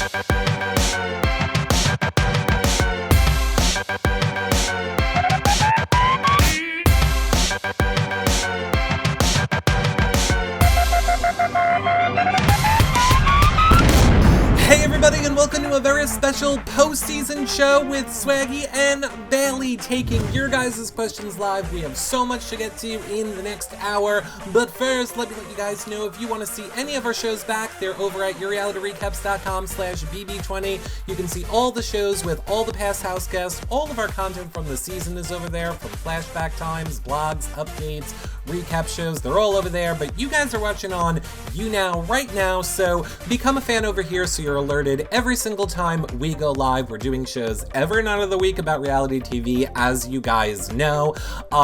Hey everybody, and welcome to a very special postseason show with Swaggy and Bailey taking your guys' questions live. We have so much to get to in the next hour, but first, let me let you guys know if you want to see any of our shows back, they're over at yourrealityrecaps.com/bb20. You can see all the shows with all the past house guests. All of our content from the season is over there, from flashback times, blogs, updates, recap shows. They're all over there, but you guys are watching on YouNow right now, so become a fan over here so you're alerted every single time we go live. We're doing shows every night of the week about reality TV, as you guys know.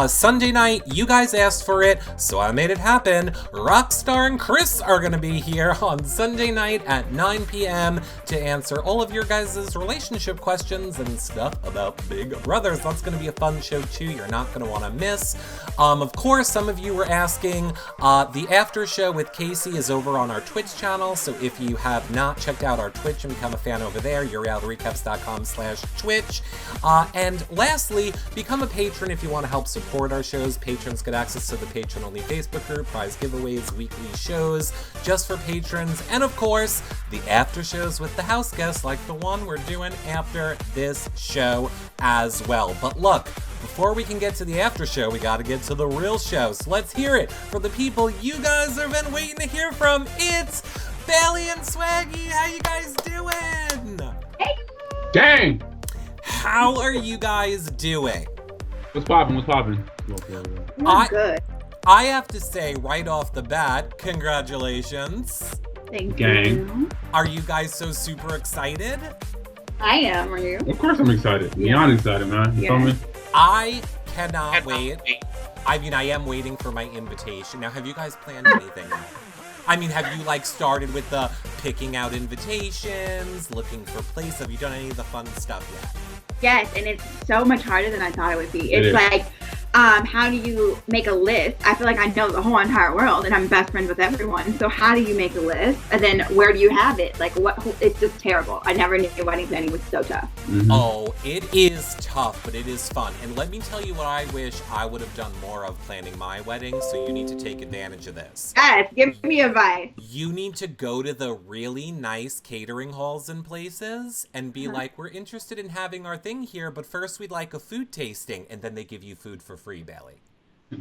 Sunday night, you guys asked for it, so I made it happen. Rockstar and Chris are going to be here on Sunday night at 9 p.m. to answer all of your guys' relationship questions and stuff about Big Brothers. That's going to be a fun show too. You're not going to want to miss. Of course, some of you were asking, the after show with Casey is over on our Twitch channel, so if you have not checked out our Twitch and become a fan over there, yourrealityrecaps.com/Twitch. And lastly, become a patron if you want to help support our shows. Patrons get access to the patron-only Facebook group, prize giveaways, weekly shows just for patrons, and of course, the after shows with the house guests like the one we're doing after this show as well. But look, before we can get to the after show, we gotta get to the real show. So let's hear it for the people you guys have been waiting to hear from. It's Bailey and Swaggy. How you guys doing? Hey. Dang! How are you guys doing? What's poppin'? I'm good. I have to say right off the bat, congratulations. Thank Gang. you. Are you guys so super excited? I am. Are you? Of course I'm excited. Yeah. Beyond excited, man. You feel me? I cannot wait. I mean, I am waiting for my invitation. Now, have you guys planned anything? I mean, have you started with the picking out invitations, looking for places? Have you done any of the fun stuff yet? Yes, and it's so much harder than I thought it would be. It It's is. like, how do you make a list? I feel like I know the whole entire world and I'm best friends with everyone. So how do you make a list? And then where do you have it? Like it's just terrible. I never knew wedding planning was so tough. Mm-hmm. Oh, it is tough, but it is fun. And let me tell you what I wish I would have done more of planning my wedding, so you need to take advantage of this. Yes, give me advice. You need to go to the really nice catering halls and places and be like, we're interested in having our thing here, but first we'd like a food tasting. And then they give you food for free, Bailey.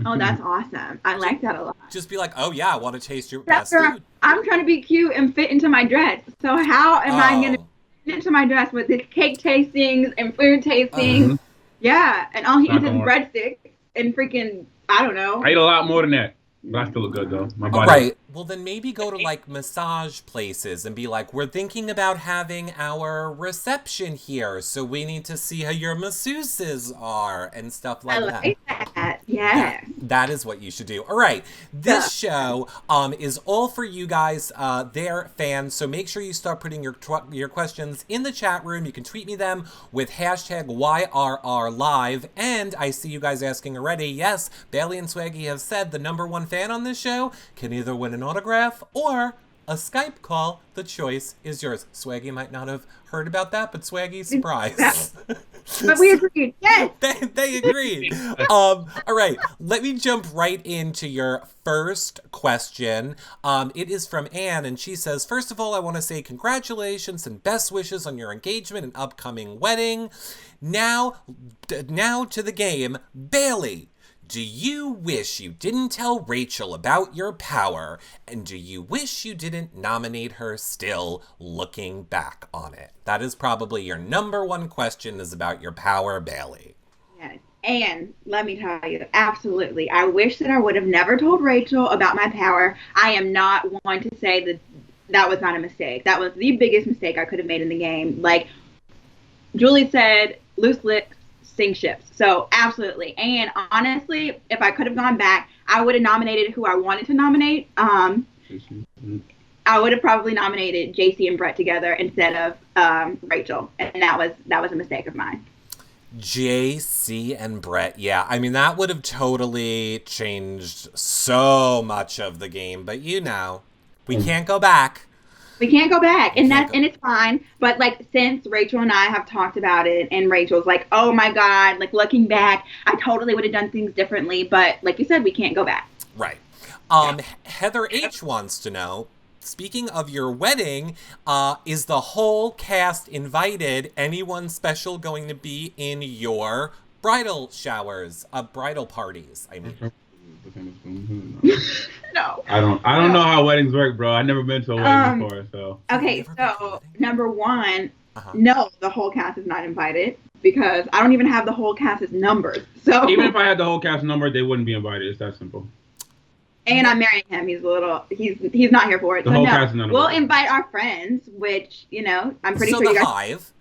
Oh, that's awesome. I like that a lot. Just be like, oh yeah, I want to taste your That's best food. I'm trying to be cute and fit into my dress. So how am I going to fit into my dress with the cake tastings and food tastings? Yeah, and all he Not eats is gonna work. breadsticks and freaking, I don't know. I ate a lot more than that, but I still look good though. My body. Right. Well, then maybe go to massage places and be like, we're thinking about having our reception here, so we need to see how your masseuses are and stuff like that. I like that. Yeah. That is what you should do. All right. This show is all for you guys. They're fans, so make sure you start putting your questions in the chat room. You can tweet me them with hashtag YRRLive. And I see you guys asking already. Yes, Bailey and Swaggy have said the #1 fan on this show can either win an autograph or a Skype call. The choice is yours. Swaggy might not have heard about that, but Swaggy, surprise. But we agreed. Yes. They agreed. All right, let me jump right into your first question. It is from Anne, and she says, first of all, I want to say congratulations and best wishes on your engagement and upcoming wedding. Now to the game. Bailey, do you wish you didn't tell Rachel about your power? And do you wish you didn't nominate her still, looking back on it? That is probably your #1 question, is about your power, Bailey. Yes. And let me tell you, absolutely. I wish that I would have never told Rachel about my power. I am not one to say that that was not a mistake. That was the biggest mistake I could have made in the game. Like Julie said, loose lips sink ships. So absolutely. And honestly, if I could have gone back, I would have nominated who I wanted to nominate. I would have probably nominated JC and Brett together instead of Rachel. And that was a mistake of mine. JC and Brett, yeah. I mean, that would have totally changed so much of the game. But we can't go back. We can't go back, and can't it's fine. But like, since Rachel and I have talked about it, and Rachel's like, "Oh my God!" Like, looking back, I totally would have done things differently. But like you said, we can't go back. Right. Heather H wants to know, speaking of your wedding, is the whole cast invited? Anyone special going to be in your bridal showers, bridal parties? I mean, No. I don't know how weddings work, bro. I never been to a wedding before, so. Okay, so number one, no, the whole cast is not invited because I don't even have the whole cast's numbers. So Even if I had the whole cast number, they wouldn't be invited. It's that simple. And I'm marrying him. He's not here for it. The whole cast is not we'll invited. invite our friends, which, I'm pretty sure the you guys. Hive.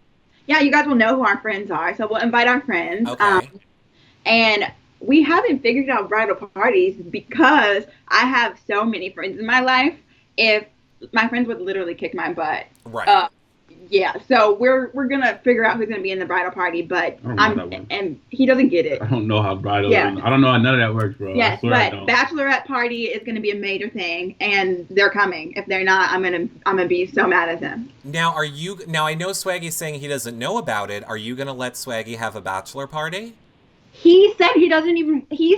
Yeah, you guys will know who our friends are. So we'll invite our friends. Okay. And we haven't figured out bridal parties because I have so many friends in my life. If my friends would literally kick my butt. Right. Yeah, so we're gonna figure out who's gonna be in the bridal party, but and he doesn't get it. I don't know how bridal. Yeah. I don't know how none of that works, bro. Yes, but bachelorette party is gonna be a major thing, and they're coming. If they're not, I'm gonna be so mad at them. Now, I know Swaggy's saying he doesn't know about it. Are you gonna let Swaggy have a bachelor party? He said he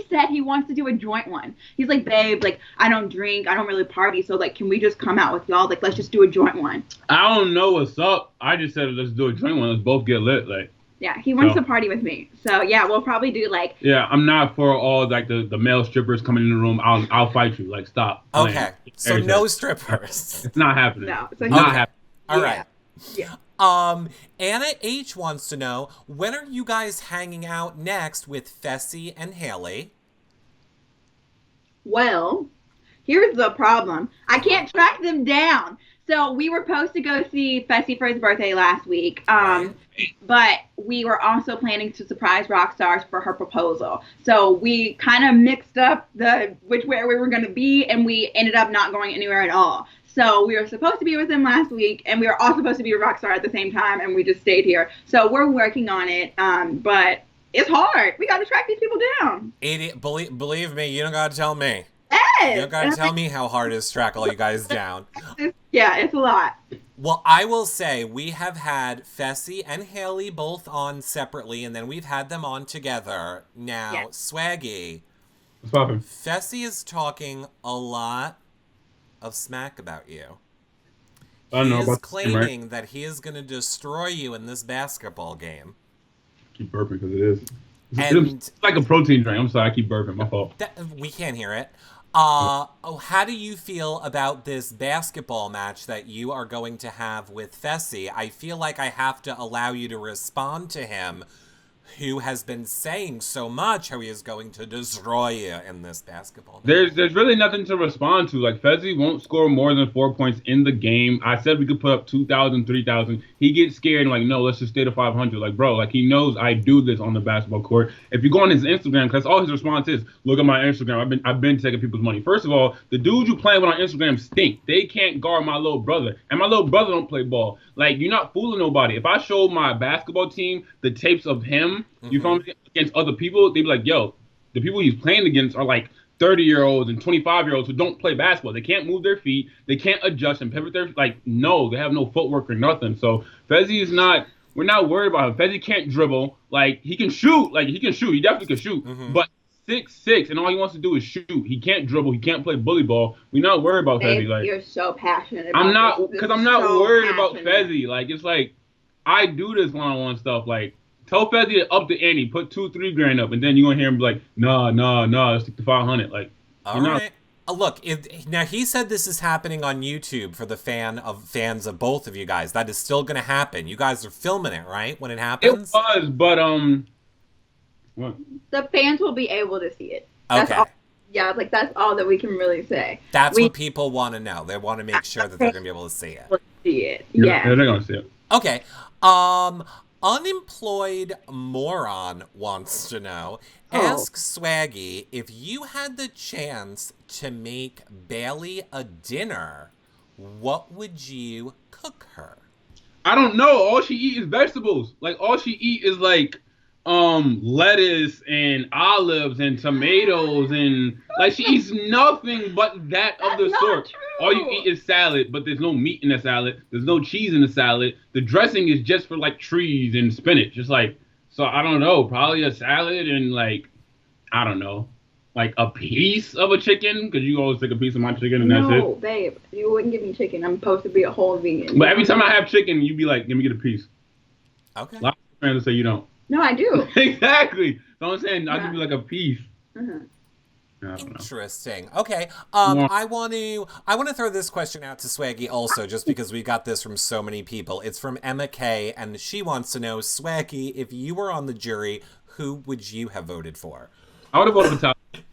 said he wants to do a joint one. He's like, babe, like, I don't drink, I don't really party, so like, can we just come out with y'all? Like, let's just do a joint one. I don't know what's up. I just said let's do a joint one. Let's both get lit, like. Yeah, he wants to party with me. So yeah, we'll probably do like. Yeah, I'm not for all like the male strippers coming in the room. I'll fight you. Like, stop. Okay, so no strippers. It's not happening. No, so it's not happening. All right. Yeah. Anna H wants to know, when are you guys hanging out next with Fessy and Haley? Well, here's the problem. I can't track them down. So we were supposed to go see Fessy for his birthday last week. But we were also planning to surprise Rockstars for her proposal. So we kind of mixed up where we were going to be, and we ended up not going anywhere at all. So we were supposed to be with them last week, and we were all supposed to be with Rockstar at the same time, and we just stayed here. So we're working on it, but it's hard. We got to track these people down. Believe me, you don't got to tell me. Yes. You don't got to tell me how hard it is to track all you guys down. Yeah, it's a lot. Well, I will say we have had Fessy and Haley both on separately, and then we've had them on together. Now, Swaggy, what's poppin'? Fessy is talking a lot of smack about you. I know he is about claiming that he is going to destroy you in this basketball game. Keep burping because it is. And it's like a protein drink. I'm sorry, I keep burping. My fault. We can't hear it. How do you feel about this basketball match that you are going to have with Fessy? I feel like I have to allow you to respond to him, who has been saying so much how he is going to destroy you in this basketball match. There's really nothing to respond to. Like, Fessy won't score more than 4 points in the game. I said we could put up 2,000, 3,000. He gets scared and like, no, let's just stay to 500. Like, bro, like, he knows I do this on the basketball court. If you go on his Instagram, because all his response is, look at my Instagram. I've been taking people's money. First of all, the dudes you playing with on Instagram stink. They can't guard my little brother, and my little brother don't play ball. Like, you're not fooling nobody. If I showed my basketball team the tapes of him, you feel me, against other people, they'd be like, yo, the people he's playing against are like 30-year-olds and 25-year-olds who don't play basketball. They can't move their feet. They can't adjust and pivot their, like, no, they have no footwork or nothing. So Fessy is not, we're not worried about him. Fessy can't dribble. Like, he can shoot. Like, he can shoot. He definitely can shoot. But 6'6", and all he wants to do is shoot. He can't dribble. He can't play bully ball. We're not worried about Fessy. Like, you're so passionate about I'm not, because I'm not so worried passionate. about Fessy. Like, it's like, I do this one-on-one stuff. Like, tell Fessy to up the ante, put 2-3 grand up, and then you're gonna hear him be like, nah, stick to 500. Like, all right. Look, now he said this is happening on YouTube for the fans of both of you guys. That is still gonna happen. You guys are filming it, right? When it happens. It was, but what? The fans will be able to see it. Okay. Yeah, like that's all that we can really say. That's what people want to know. They want to make sure that they're gonna be able to see it. See it. Yeah, they're gonna see it. Okay. Unemployed Moron wants to know, ask Swaggy, if you had the chance to make Bailey a dinner, what would you cook her? I don't know. All she eat is vegetables. Like, all she eat is like lettuce and olives and tomatoes and like she eats nothing but that of the sort. True. All you eat is salad, but there's no meat in the salad. There's no cheese in the salad. The dressing is just for like trees and spinach. Just like so I don't know, probably a salad and like I don't know, like a piece of a chicken because you always take a piece of my chicken and that's it. No, babe, you wouldn't give me chicken. I'm supposed to be a whole vegan. But every time I have chicken, you be like, "Let me get a piece." Okay. A lot of friends say you don't. No, I do. Exactly. So I'm saying I'll give you like a piece. Uh-huh. I don't know. Interesting. Okay. I want to throw this question out to Swaggy also, just because we got this from so many people. It's from Emma K, and she wants to know, Swaggy, if you were on the jury, who would you have voted for? I would have voted for Tyler.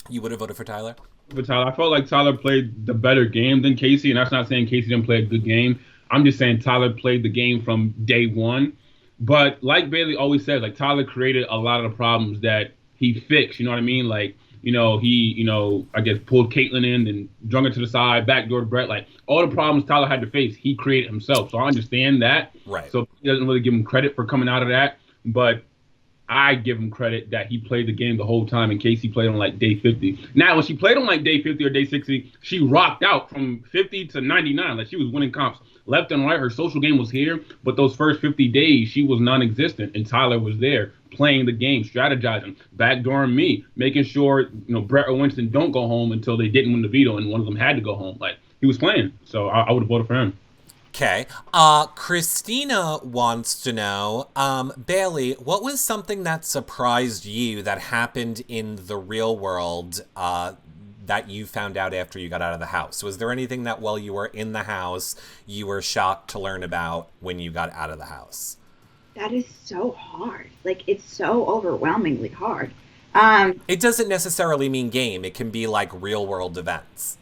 You would have voted for Tyler? For Tyler, I felt like Tyler played the better game than Casey, and that's not saying Casey didn't play a good game. I'm just saying Tyler played the game from day one. But like Bailey always says, like Tyler created a lot of the problems that he fixed. You know what I mean? Like, he, I guess pulled Caitlyn in and drunk her to the side, backdoored Brett. Like all the problems Tyler had to face, he created himself. So I understand that. Right. So he doesn't really give him credit for coming out of that. But I give him credit that he played the game the whole time in case he played on like day 50. Now, when she played on like day 50 or day 60, she rocked out from 50 to 99. Like she was winning comps left and right. Her social game was here, but those first 50 days, she was non-existent. And Tyler was there playing the game, strategizing, backdooring me, making sure, Brett or Winston don't go home until they didn't win the veto and one of them had to go home. Like he was playing. So I would have voted for him. Okay. Christina wants to know, Bailey, what was something that surprised you that happened in the real world that you found out after you got out of the house? Was there anything that while you were in the house, you were shocked to learn about when you got out of the house? That is so hard. Like, it's so overwhelmingly hard. It doesn't necessarily mean game. It can be like real world events.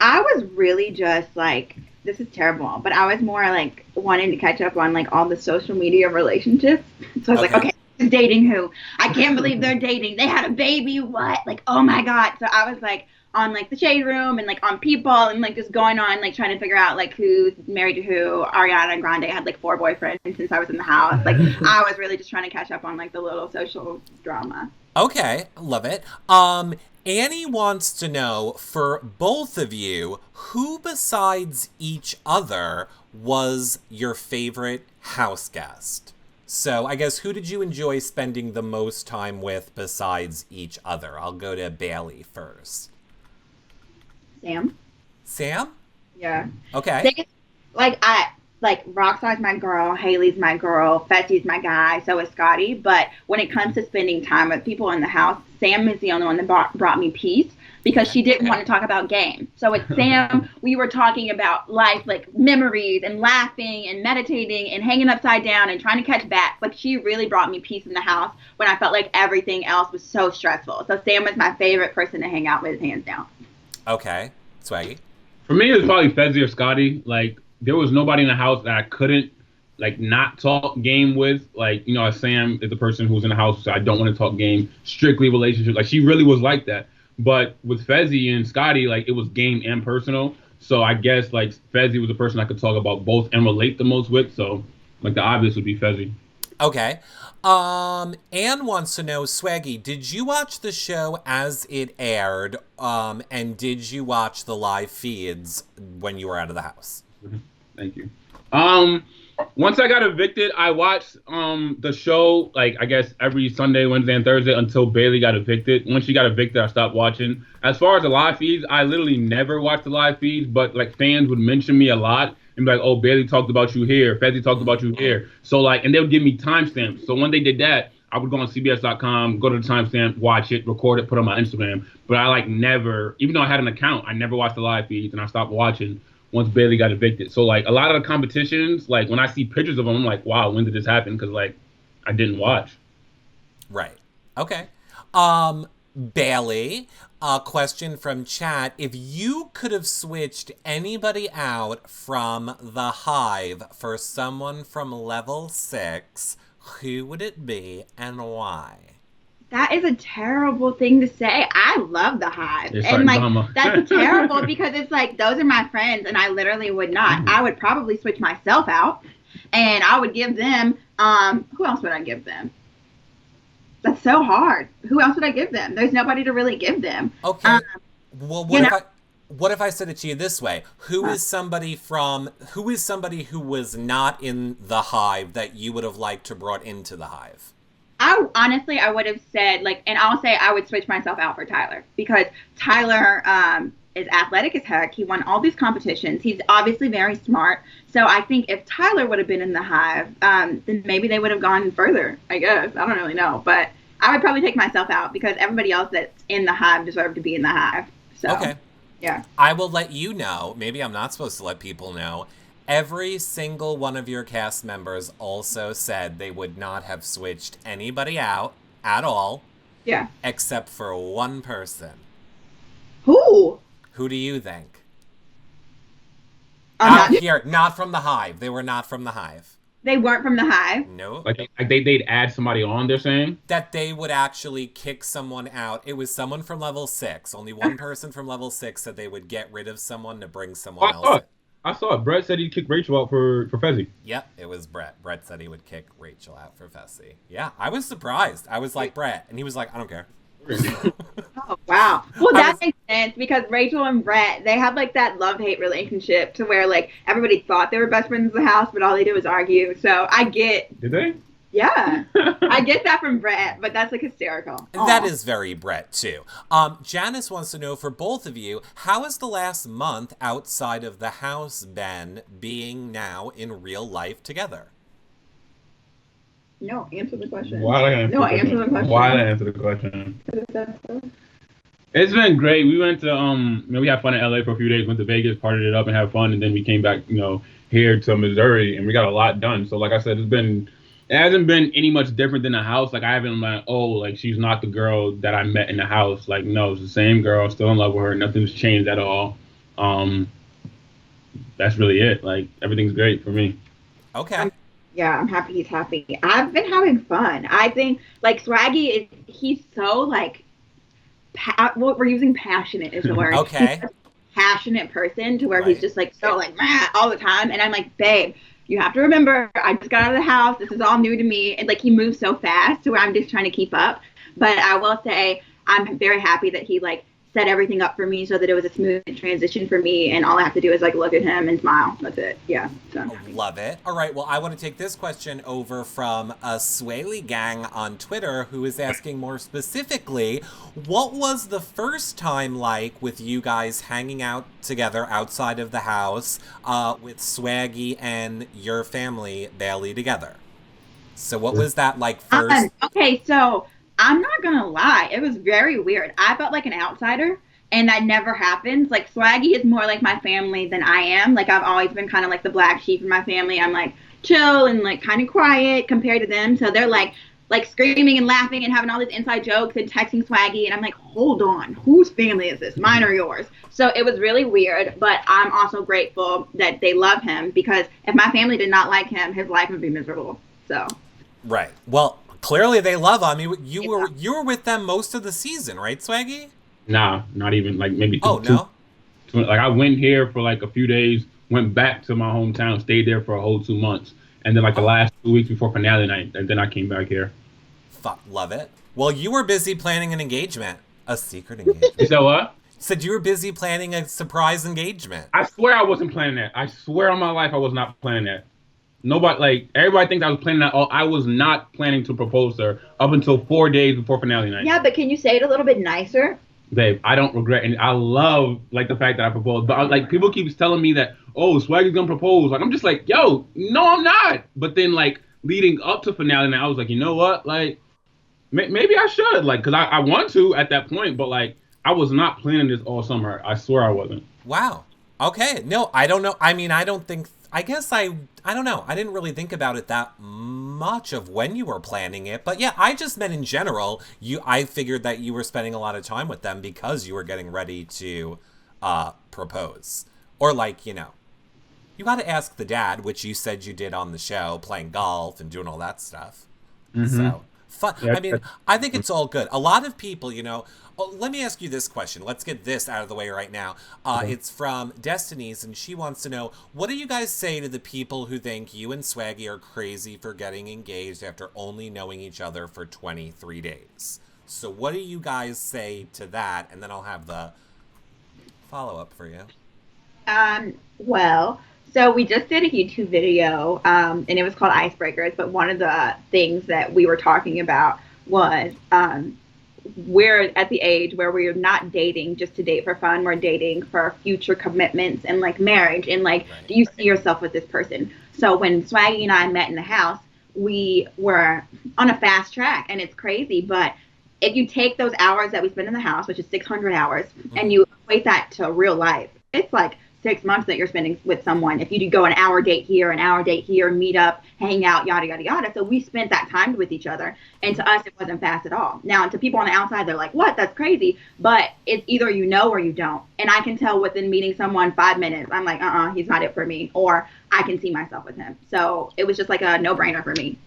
I was really just like, this is terrible, but I was more like wanting to catch up on like all the social media relationships. So I was like, okay, who's dating who? I can't believe they're dating. They had a baby. What? Like, oh my God. So I was like on like the Shade Room and like on People and like just going on like trying to figure out like who's married to who. Ariana Grande had like 4 boyfriends since I was in the house. Like I was really just trying to catch up on like the little social drama. Okay, love it. Annie wants to know, for both of you, who besides each other was your favorite house guest? So I guess who did you enjoy spending the most time with besides each other? I'll go to Bailey first. Sam? Yeah. Okay. Rockstar's my girl, Haley's my girl, Fetsy's my guy, so is Scotty. But when it comes to spending time with people in the house, Sam is the only one that brought me peace because she didn't want to talk about game. So with Sam, we were talking about life, like memories and laughing and meditating and hanging upside down and trying to catch bats. Like she really brought me peace in the house when I felt like everything else was so stressful. So Sam was my favorite person to hang out with, hands down. Okay. Swaggy? For me, it was probably Fezzi or Scotty. Like, there was nobody in the house that I couldn't, like, not talk game with. Like, Sam is the person who's in the house, so I don't want to talk game. Strictly relationship. Like, she really was like that. But with Fezzi and Scotty, like, it was game and personal. So I guess, like, Fezzi was the person I could talk about both and relate the most with. So, like, the obvious would be Fezzi. Okay. Anne wants to know, Swaggy, did you watch the show as it aired? And did you watch the live feeds when you were out of the house? Thank you. Once I got evicted, I watched the show, like, I guess every Sunday, Wednesday, and Thursday until Bailey got evicted. Once she got evicted, I stopped watching. As far as the live feeds, I literally never watched the live feeds, but, like, fans would mention me a lot and be like, oh, Bailey talked about you here, Fezzi talked about you here. So, like, and they would give me timestamps. So when they did that, I would go on CBS.com, go to the timestamp, watch it, record it, put it on my Instagram. But I, like, never, even though I had an account, I never watched the live feeds, and I stopped watching once Bailey got evicted. So, like, a lot of the competitions, like, when I see pictures of them, I'm like, wow, when did this happen? Because, like, I didn't watch. Right. Okay. Bailey, a question from chat. If you could have switched anybody out from the Hive for someone from level 6, who would it be and why? That is a terrible thing to say. I love the Hive. It's and, like, that's terrible because it's like, those are my friends, and I literally would not. I would probably switch myself out, and I would give them, who else would I give them? That's so hard. Who else would I give them? There's nobody to really give them. Okay. Well, what if I said it to you this way? Who is somebody who was not in the hive that you would have liked to brought into the hive? I would have said, like, and I'll say I would switch myself out for Tyler, because Tyler is athletic as heck. He won all these competitions. He's obviously very smart. So I think if Tyler would have been in the hive, then maybe they would have gone further, I guess. I don't really know. But I would probably take myself out, because everybody else that's in the hive deserved to be in the hive. So, okay. Yeah. I will let you know. Maybe I'm not supposed to let people know. Every single one of your cast members also said they would not have switched anybody out at all. Yeah. Except for one person. Who? Who do you think? Not from the hive. They were not from the hive. They weren't from the hive? No. Like they'd add somebody on, they're saying? That they would actually kick someone out. It was someone from level 6. Only one person from level 6 said they would get rid of someone to bring someone else in. I saw it. Brett said he'd kick Rachel out for Fezzi. Yep, it was Brett. Brett said he would kick Rachel out for Fessy. Yeah, I was surprised. I was like, Brett. And he was like, I don't care. Oh, wow. Well, that makes sense, because Rachel and Brett, they have like that love-hate relationship to where like everybody thought they were best friends in the house, but all they did was argue. So I get. Did they? Yeah. I get that from Brett, but that's like hysterical. Aww. That is very Brett too. Janice wants to know, for both of you, how has the last month outside of the house been, being now in real life together? No, answer the question. Why did I answer the question? It's been great. We went to we had fun in LA for a few days, went to Vegas, partied it up and had fun, and then we came back, here to Missouri, and we got a lot done. So like I said, it hasn't been any much different than the house. Like I haven't like, she's not the girl that I met in the house. Like, no, it's the same girl, still in love with her. Nothing's changed at all. That's really it. Like, everything's great for me. Okay. I'm happy he's happy. I've been having fun. I think, like, Swaggy, he's so, like, we're using passionate is the word. Okay. He's a passionate person to where he's just, like, so, like, all the time. And I'm like, babe, you have to remember, I just got out of the house. This is all new to me. And, like, he moves so fast to where I'm just trying to keep up. But I will say I'm very happy that he, like, set everything up for me so that it was a smooth transition for me, and all I have to do is like look at him and smile. That's it. Yeah. So. Love it. All right. Well, I want to take this question over from a Swayleigh gang on Twitter, who is asking more specifically, what was the first time like with you guys hanging out together outside of the house with Swaggy and your family, Bailey, together? So what was that like first? Okay, so I'm not gonna lie, it was very weird. I felt like an outsider, and that never happens. Like, Swaggy is more like my family than I am. Like, I've always been kind of like the black sheep in my family. I'm like chill and like kind of quiet compared to them. So they're like screaming and laughing and having all these inside jokes and texting Swaggy, and I'm like, hold on, whose family is this? Mine or yours? So it was really weird, but I'm also grateful that they love him, because if my family did not like him, his life would be miserable. So. Right. Well, clearly they love him. I mean, you were with them most of the season, right, Swaggy? Nah, not even, like maybe two. Oh, no? Like, I went here for like a few days, went back to my hometown, stayed there for a whole 2 months. And then like the last 2 weeks before finale night, and then I came back here. Love it. Well, you were busy planning an engagement. A secret engagement. You said what? Said you were busy planning a surprise engagement. I swear I wasn't planning that. I swear on my life I was not planning that. Nobody, like, everybody thinks I was planning that. I was not planning to propose to her up until 4 days before finale night. Yeah, but can you say it a little bit nicer? Babe, I don't regret, and I love, like, the fact that I proposed. But, like, people keep telling me that, oh, Swaggy's gonna propose. Like, I'm just like, yo, no, I'm not. But then, like, leading up to finale night, I was like, you know what? Like, maybe I should. Like, because I want to at that point. But, like, I was not planning this all summer. I swear I wasn't. Wow. Okay. No, I don't know. I mean, I don't know. I didn't really think about it that much of when you were planning it. But yeah, I just meant in general, I figured that you were spending a lot of time with them because you were getting ready to propose. Or like, you got to ask the dad, which you said you did on the show, playing golf and doing all that stuff. Mm-hmm. So fun. Yeah, I mean, I think it's all good. A lot of people, let me ask you this question. Let's get this out of the way right now. It's from Destiny's, and she wants to know, what do you guys say to the people who think you and Swaggy are crazy for getting engaged after only knowing each other for 23 days? So what do you guys say to that? And then I'll have the follow-up for you. Well, so we just did a YouTube video, and it was called Icebreakers, but one of the things that we were talking about was we're at the age where we're not dating just to date for fun. We're dating for future commitments and like marriage and like, do you see yourself with this person? So when Swaggy and I met in the house, we were on a fast track, and it's crazy, but if you take those hours that we spend in the house, which is 600 hours, and you equate that to real life, it's like 6 months that you're spending with someone. If you do go an hour date here, meet up, hang out, yada, yada, yada. So we spent that time with each other. And to us, it wasn't fast at all. Now, to people on the outside, they're like, what? That's crazy. But it's either you know or you don't. And I can tell within meeting someone 5 minutes, I'm like, he's not it for me. Or I can see myself with him. So it was just like a no-brainer for me.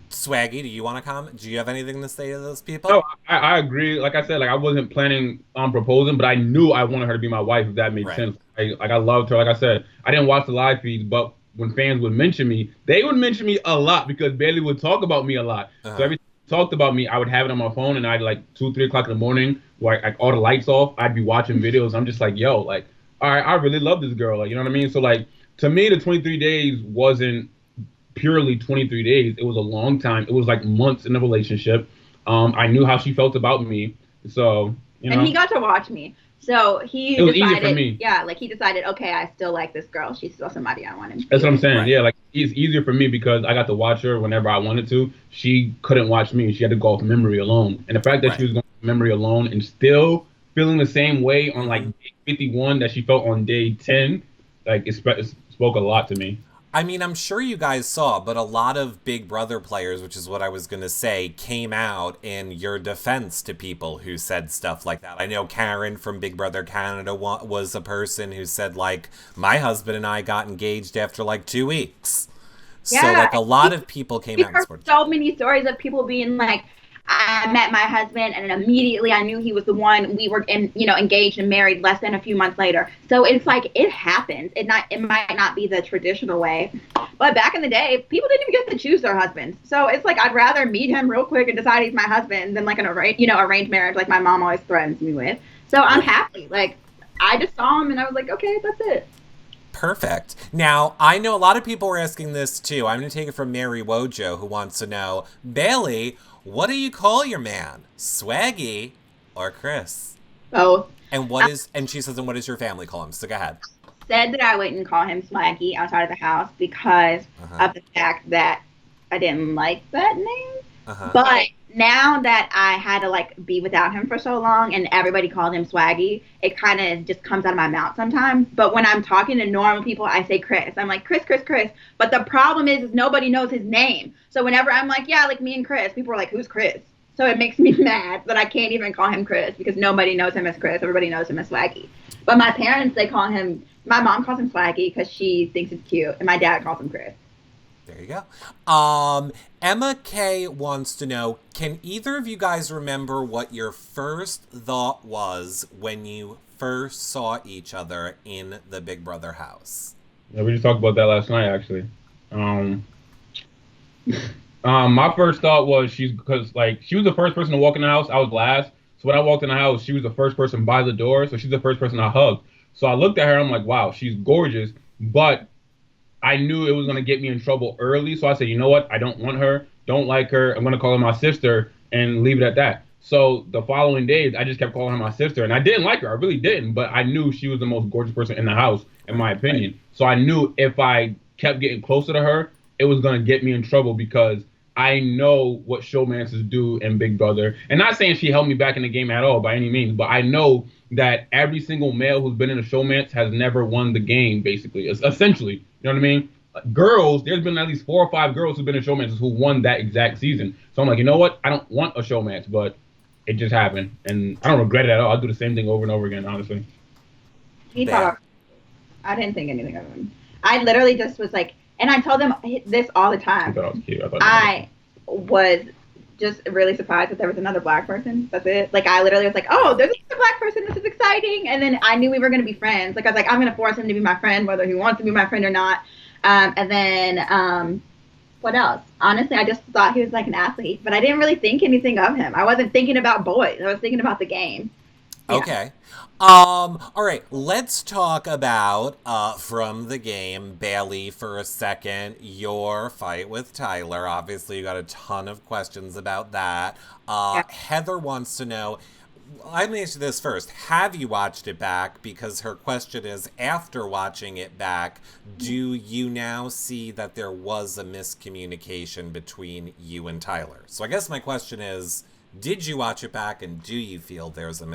Swaggy, do you want to comment? Do you have anything to say to those people? No, I agree. Like I said, I wasn't planning on proposing, but I knew I wanted her to be my wife, if that made sense. I loved her. Like I said, I didn't watch the live feeds, but when fans would mention me, they would mention me a lot because Bailey would talk about me a lot. So every time she talked about me, I would have it on my phone, and I'd 2, 3 o'clock in the morning, where all the lights off, I'd be watching videos. I'm just like, yo, all right, I really love this girl. You know what I mean? So to me, the 23 days wasn't purely 23 days. It was a long time. It was months in the relationship. I knew how she felt about me. So, And he got to watch me. So he decided, easier for me. Yeah, he decided, okay, I still like this girl. She's still somebody I want to. That's what I'm saying. Right. Yeah, it's easier for me because I got to watch her whenever I wanted to. She couldn't watch me. She had to go off memory alone. And the fact that she was going off memory alone and still feeling the same way on day 51 that she felt on day 10, it spoke a lot to me. I mean, I'm sure you guys saw, but a lot of Big Brother players, which is what I was going to say, came out in your defense to people who said stuff like that. I know Karen from Big Brother Canada was a person who said, my husband and I got engaged after 2 weeks. Yeah, So, a lot of people came out and supported. So many stories of people being I met my husband and immediately I knew he was the one. We were engaged and married less than a few months later. So it's it happens. It might not be the traditional way, but back in the day, people didn't even get to choose their husbands. So it's I'd rather meet him real quick and decide he's my husband than an arranged marriage like my mom always threatens me with. So I'm happy. I just saw him and I was like, okay, that's it. Perfect. Now, I know a lot of people were asking this too. I'm going to take it from Mary Wojo, who wants to know, Bailey, what do you call your man? Swaggy or Chris? Both. And and she says, and what does your family call him? So go ahead. Said that I wouldn't call him Swaggy outside of the house because of the fact that I didn't like that name. But now that I had to be without him for so long and everybody called him Swaggy, it kind of just comes out of my mouth sometimes. But when I'm talking to normal people, I say Chris. I'm like, Chris. But the problem is nobody knows his name. So whenever I'm me and Chris, people are like, who's Chris? So it makes me mad that I can't even call him Chris because nobody knows him as Chris. Everybody knows him as Swaggy. But my parents, my mom calls him Swaggy because she thinks it's cute. And my dad calls him Chris. There you go. Emma K wants to know, can either of you guys remember what your first thought was when you first saw each other in the Big Brother house? Yeah, we just talked about that last night, actually. My first thought was she was the first person to walk in the house. I was last. So when I walked in the house, she was the first person by the door. So she's the first person I hugged. So I looked at her. I'm like, wow, she's gorgeous. But I knew it was going to get me in trouble early. So I said, you know what? I don't want her. Don't like her. I'm going to call her my sister and leave it at that. So the following days, I just kept calling her my sister. And I didn't like her. I really didn't. But I knew she was the most gorgeous person in the house, in my opinion. Right. So I knew if I kept getting closer to her, it was going to get me in trouble because I know what showmances do in Big Brother. And not saying she held me back in the game at all by any means, but I know that every single male who's been in a showmance has never won the game, basically. Essentially, you know what I mean? Girls, there's been at least 4 or 5 girls who've been in showmances who won that exact season. So I'm like, you know what? I don't want a showmance, but it just happened. And I don't regret it at all. I'll do the same thing over and over again, honestly. He thought I didn't think anything of him. I literally just was and I told them this all the time. I thought I was cute. I was just really surprised that there was another black person. That's it. Like, I literally was like, oh, there's another black person. This is exciting. And then I knew we were going to be friends. Like, I was like, I'm going to force him to be my friend, whether he wants to be my friend or not. And then, what else? Honestly, I just thought he was like an athlete, but I didn't really think anything of him. I wasn't thinking about boys. I was thinking about the game. Yeah. Okay. All right, let's talk about, from the game, Bailey, for a second, your fight with Tyler. Obviously, you got a ton of questions about that. Heather wants to know, I'm going to ask you this first. Have you watched it back? Because her question is, after watching it back, do you now see that there was a miscommunication between you and Tyler? So I guess my question is, did you watch it back, and do you feel there's a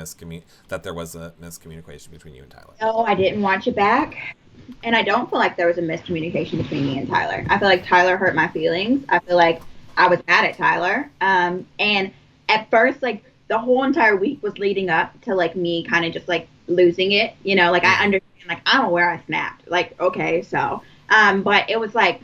that there was a miscommunication between you and Tyler? No, I didn't watch it back, and I don't feel like there was a miscommunication between me and Tyler. I feel like Tyler hurt my feelings. I feel like I was mad at Tyler, and at first, like, the whole entire week was leading up to, like, me kind of just, like, losing it, you know, like, I understand, like, I don't know where I snapped, like, okay, so, but it was like,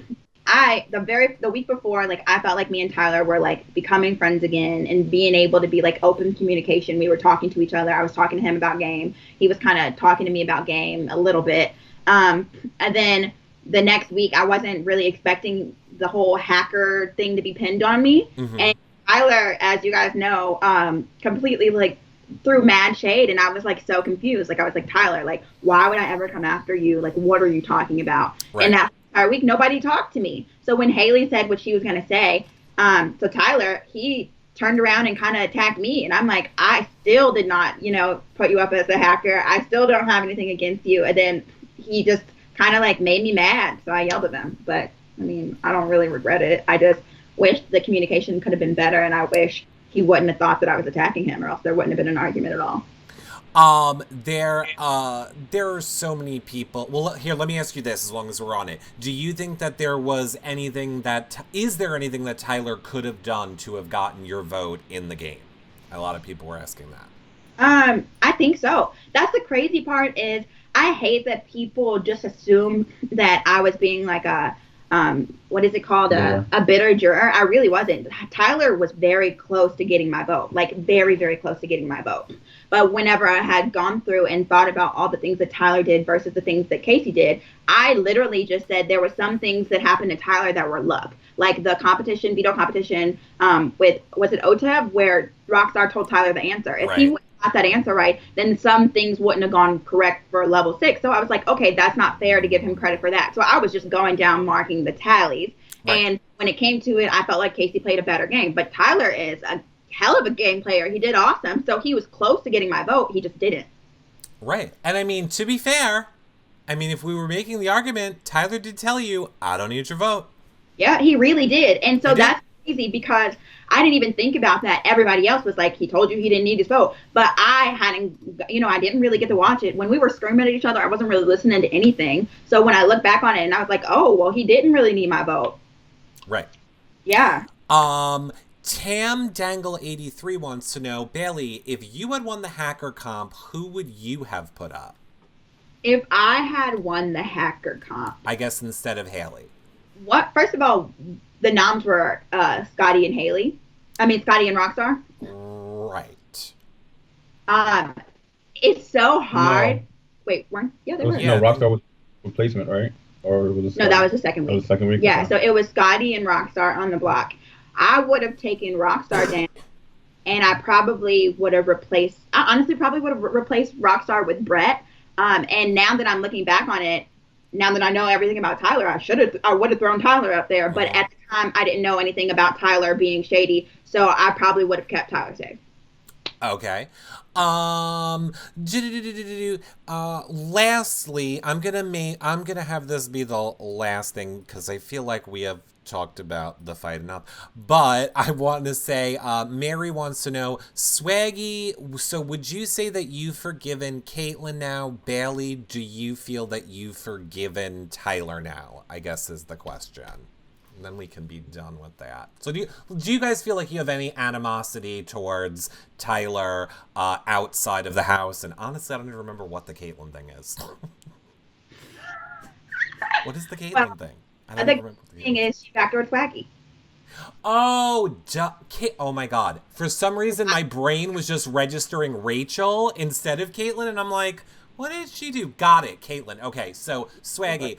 the week before, like, I felt like me and Tyler were, like, becoming friends again and being able to be, like, open communication. We were talking to each other. I was talking to him about game. He was kind of talking to me about game a little bit. And then the next week, I wasn't really expecting the whole hacker thing to be pinned on me. Mm-hmm. And Tyler, as you guys know, completely, like, threw mad shade, and I was, like, so confused. Like, I was like, Tyler, like, why would I ever come after you? Like, what are you talking about? Right. And that entire week, nobody talked to me. So when Haley said what she was going to say, so Tyler, he turned around and kind of attacked me. And I'm like, I still did not, you know, put you up as a hacker. I still don't have anything against you. And then he just kind of, like, made me mad. So I yelled at him. But, I mean, I don't really regret it. I just wish the communication could have been better. And I wish he wouldn't have thought that I was attacking him, or else there wouldn't have been an argument at all. There are so many people. Well, here, let me ask you this, as long as we're on it. Do you think that there was anything is there anything that Tyler could have done to have gotten your vote in the game? A lot of people were asking that. I think so. That's the crazy part is I hate that people just assume that I was being like a, what is it called? A bitter juror. I really wasn't. Tyler was very close to getting my vote, like very, very close to getting my vote. But whenever I had gone through and thought about all the things that Tyler did versus the things that Casey did, I literally just said there were some things that happened to Tyler that were luck. Like the veto competition with, was it OTEV, where Rockstar told Tyler the answer. If he got that answer right, then some things wouldn't have gone correct for level 6. So I was like, okay, that's not fair to give him credit for that. So I was just going down marking the tallies. Right. And when it came to it, I felt like Casey played a better game. But Tyler is a hell of a game player. He did awesome. So he was close to getting my vote. He just didn't. Right. And I mean, to be fair, I mean, if we were making the argument, Tyler did tell you, I don't need your vote. Yeah, he really did. And so that's crazy because I didn't even think about that. Everybody else was like, he told you he didn't need his vote. But I hadn't, you know, I didn't really get to watch it. When we were screaming at each other, I wasn't really listening to anything. So when I look back on it, and I was like, oh, well, he didn't really need my vote. Right. Yeah. Tam Dangle 83 wants to know, Bailey, if you had won the hacker comp, who would you have put up? If I had won the hacker comp, I guess instead of Haley. What? First of all, the noms were Scotty and Haley. I mean, Scotty and Rockstar. Right. It's so hard. No. Wait, weren't? Yeah, they were. No, Rockstar was replacement, right? Or was it? No, that was the second week. That was the second week. Yeah, so it was Scotty and Rockstar on the block. I would have taken Rockstar down, and I probably would have replaced. I honestly probably would have replaced Rockstar with Brett. And now that I'm looking back on it, now that I know everything about Tyler, I would have thrown Tyler up there. But at the time, I didn't know anything about Tyler being shady, so I probably would have kept Tyler safe. Okay. Lastly, I'm gonna have this be the last thing because I feel like we have talked about the fight enough. But I want to say, Mary wants to know, Swaggy, so would you say that you've forgiven Caitlyn now? Bailey, do you feel that you've forgiven Tyler now? I guess is the question. And then we can be done with that. So do you guys feel like you have any animosity towards Tyler outside of the house? And honestly, I don't even remember what the Caitlyn thing is. What is the Caitlyn thing? I don't remember. The thing is, she backdoored Swaggy. Oh, oh my God. For some reason, my brain was just registering Rachel instead of Caitlyn, and I'm like, what did she do? Got it, Caitlyn. Okay, so Swaggy,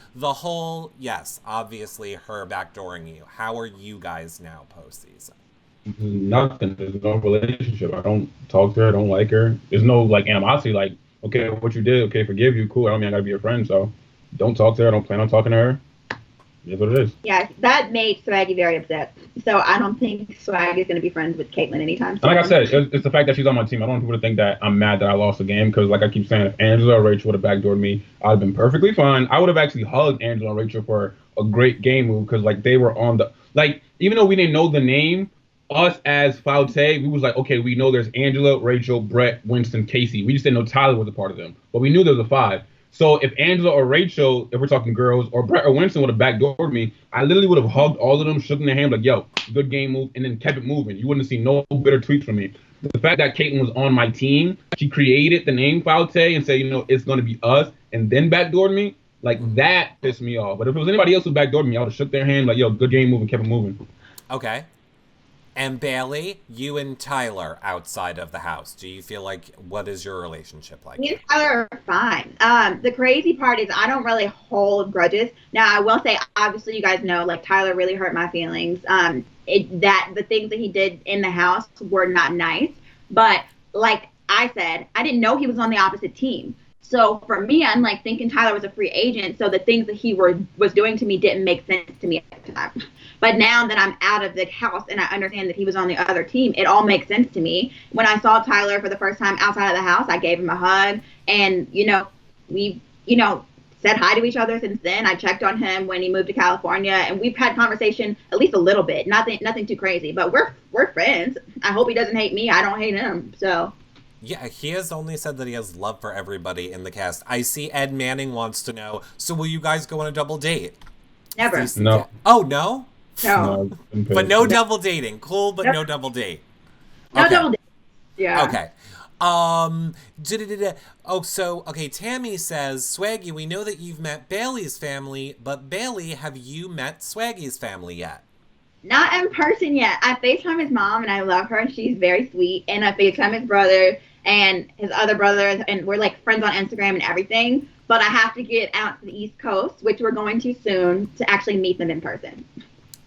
yes, obviously her backdooring you. How are you guys now postseason? Nothing. There's no relationship. I don't talk to her. I don't like her. There's no like animosity. Like, okay, what you did, okay, forgive you, cool. I don't mean I gotta be your friend, so don't talk to her. I don't plan on talking to her. That's what it is. Yeah, that made Swaggy very upset. So I don't think Swaggy is going to be friends with Caitlyn anytime soon. Like I said, it's the fact that she's on my team. I don't want people to think that I'm mad that I lost the game because, like I keep saying, if Angela or Rachel would have backdoored me, I'd have been perfectly fine. I would have actually hugged Angela and Rachel for a great game move because, like, they were on the even though we didn't know the name, us as Faute, we was like, okay, we know there's Angela, Rachel, Brett, Winston, Casey. We just didn't know Tyler was a part of them, but we knew there was a 5. So if Angela or Rachel, if we're talking girls, or Brett or Winston would have backdoored me, I literally would have hugged all of them, shook their hand like, yo, good game move, and then kept it moving. You wouldn't have seen no bitter tweets from me. The fact that Caitlyn was on my team, she created the name Faute and said, it's going to be us, and then backdoored me, like that pissed me off. But if it was anybody else who backdoored me, I would have shook their hand like, yo, good game move, and kept it moving. Okay. And Bailey, you and Tyler outside of the house, do you feel like, what is your relationship like? Me and Tyler are fine. The crazy part is I don't really hold grudges. Now, I will say, obviously, you guys know, like, Tyler really hurt my feelings. The things that he did in the house were not nice. But like I said, I didn't know he was on the opposite team. So for me, I'm like thinking Tyler was a free agent. So the things that he was doing to me didn't make sense to me at the time. But now that I'm out of the house and I understand that he was on the other team, it all makes sense to me. When I saw Tyler for the first time outside of the house, I gave him a hug. And, we said hi to each other since then. I checked on him when he moved to California. And we've had conversation at least a little bit. Nothing too crazy. But we're friends. I hope he doesn't hate me. I don't hate him. So... Yeah, he has only said that he has love for everybody in the cast. I see Ed Manning wants to know, so will you guys go on a double date? Never. No. Oh, no? No. But no double dating. Cool, but no double date. No double date. Yeah. Okay. Tammy says, Swaggy, we know that you've met Bailey's family, but Bailey, have you met Swaggy's family yet? Not in person yet. I FaceTime his mom, and I love her, and she's very sweet. And I FaceTime his brother and his other brothers, and we're, like, friends on Instagram and everything. But I have to get out to the East Coast, which we're going to soon, to actually meet them in person.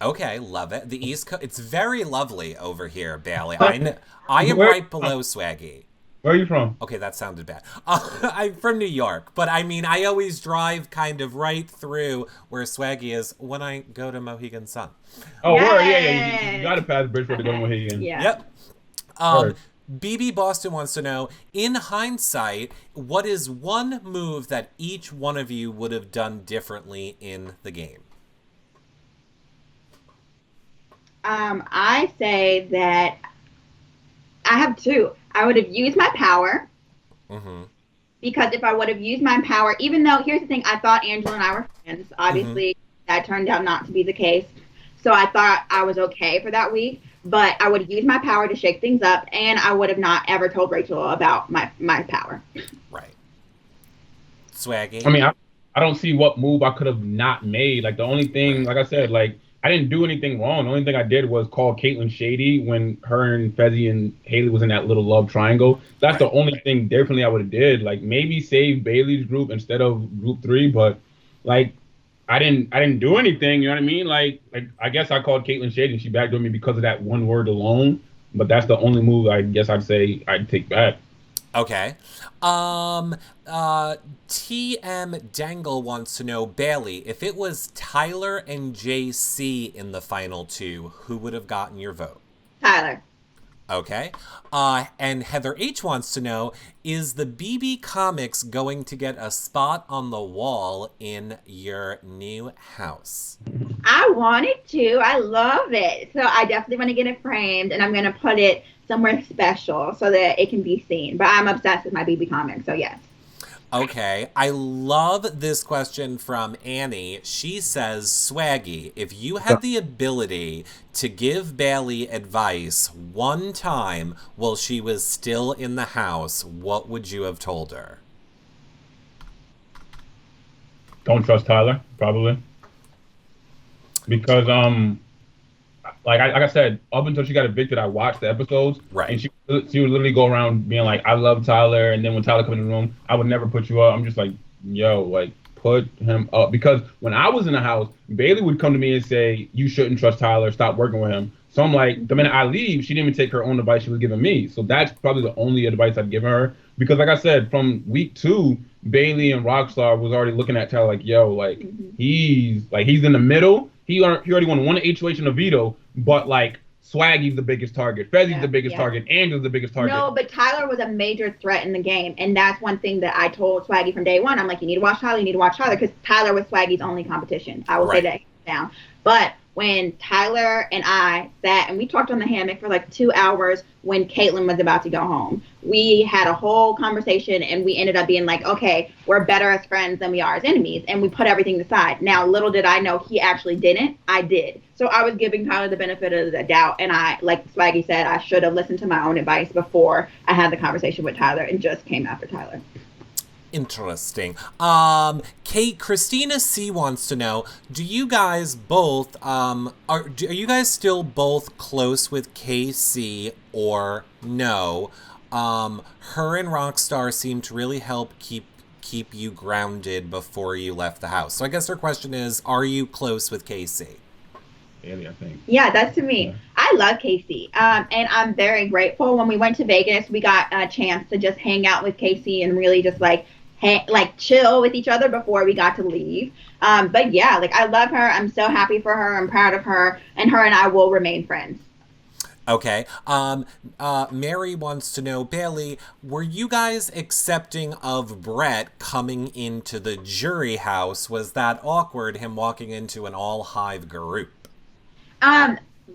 Okay, love it. The East Coast, it's very lovely over here, Bailey. I am right below Swaggy. Where are you from? Okay, that sounded bad. I'm from New York, but I mean, I always drive kind of right through where Swaggy is when I go to Mohegan Sun. Oh, word, yeah. You got to pass the bridge for to go to Mohegan. Yeah. Yep. BB Boston wants to know, in hindsight, what is one move that each one of you would have done differently in the game? I say that I have 2. I would have used my power. Mm-hmm. Because if I would have used my power, even though, here's the thing, I thought Angela and I were friends. Obviously, that turned out not to be the case. So I thought I was okay for that week. But I would have used my power to shake things up, and I would have not ever told Rachel about my power. Right. Swaggy? I mean, I don't see what move I could have not made. Like, the only thing, like I said, like, I didn't do anything wrong. The only thing I did was call Caitlyn shady when her and Fezzi and Haley was in that little love triangle. That's the only thing differently I would have did. Like, maybe save Bailey's group instead of group 3, but like I didn't do anything, you know what I mean? Like I guess I called Caitlyn shady and she backdoored me because of that one word alone. But that's the only move I guess I'd say I'd take back. Okay. TM Dangle wants to know, Bailey, if it was Tyler and JC in the final 2, who would have gotten your vote? Tyler. Okay. And Heather H wants to know, is the BB Comics going to get a spot on the wall in your new house? I want it to. I love it. So I definitely want to get it framed, and I'm going to put it somewhere special so that it can be seen. But I'm obsessed with my BB Comics, so yes. Okay, I love this question from Annie. She says, Swaggy, if you had the ability to give Bailey advice one time while she was still in the house, what would you have told her? Don't trust Tyler, probably. Because Like I said, up until she got evicted, I watched the episodes, Right. and she would literally go around being like, "I love Tyler," and then when Tyler comes in the room, I would never put you up. I'm just like, yo, like put him up, because when I was in the house, Bailey would come to me and say, "You shouldn't trust Tyler. Stop working with him." So I'm like, the minute I leave, she didn't even take her own advice she was giving me. So that's probably the only advice I've given her, because like I said, from week 2, Bailey and Rockstar was already looking at Tyler like, yo, like he's in the middle. He already won one HOH and a veto, but like Swaggy's the biggest target, Fezzi's the biggest target, Andrew's the biggest target. No, but Tyler was a major threat in the game, and that's one thing that I told Swaggy from day one. I'm like, you need to watch Tyler, because Tyler was Swaggy's only competition. I will say that down. But when Tyler and I sat and we talked on the hammock for like 2 hours when Caitlyn was about to go home, we had a whole conversation and we ended up being like, okay, we're better as friends than we are as enemies. And we put everything aside. Now, little did I know he actually didn't. I did. So I was giving Tyler the benefit of the doubt. And I, like Swaggy said, I should have listened to my own advice before I had the conversation with Tyler and just came after Tyler. Interesting. Kate, Christina C wants to know, do you guys both, are you guys still both close with KC or no? Her and Rockstar seem to really help keep you grounded before you left the house. So I guess her question is, are you close with KC? Bailey, I think. Yeah, that's to me. Yeah. I love Casey. And I'm very grateful. When we went to Vegas, we got a chance to just hang out with Casey and really just like chill with each other before we got to leave. But yeah, like I love her. I'm so happy for her. I'm proud of her, and I will remain friends. Okay. Mary wants to know, Bailey, were you guys accepting of Brett coming into the jury house? Was that awkward, him walking into an all-hive group?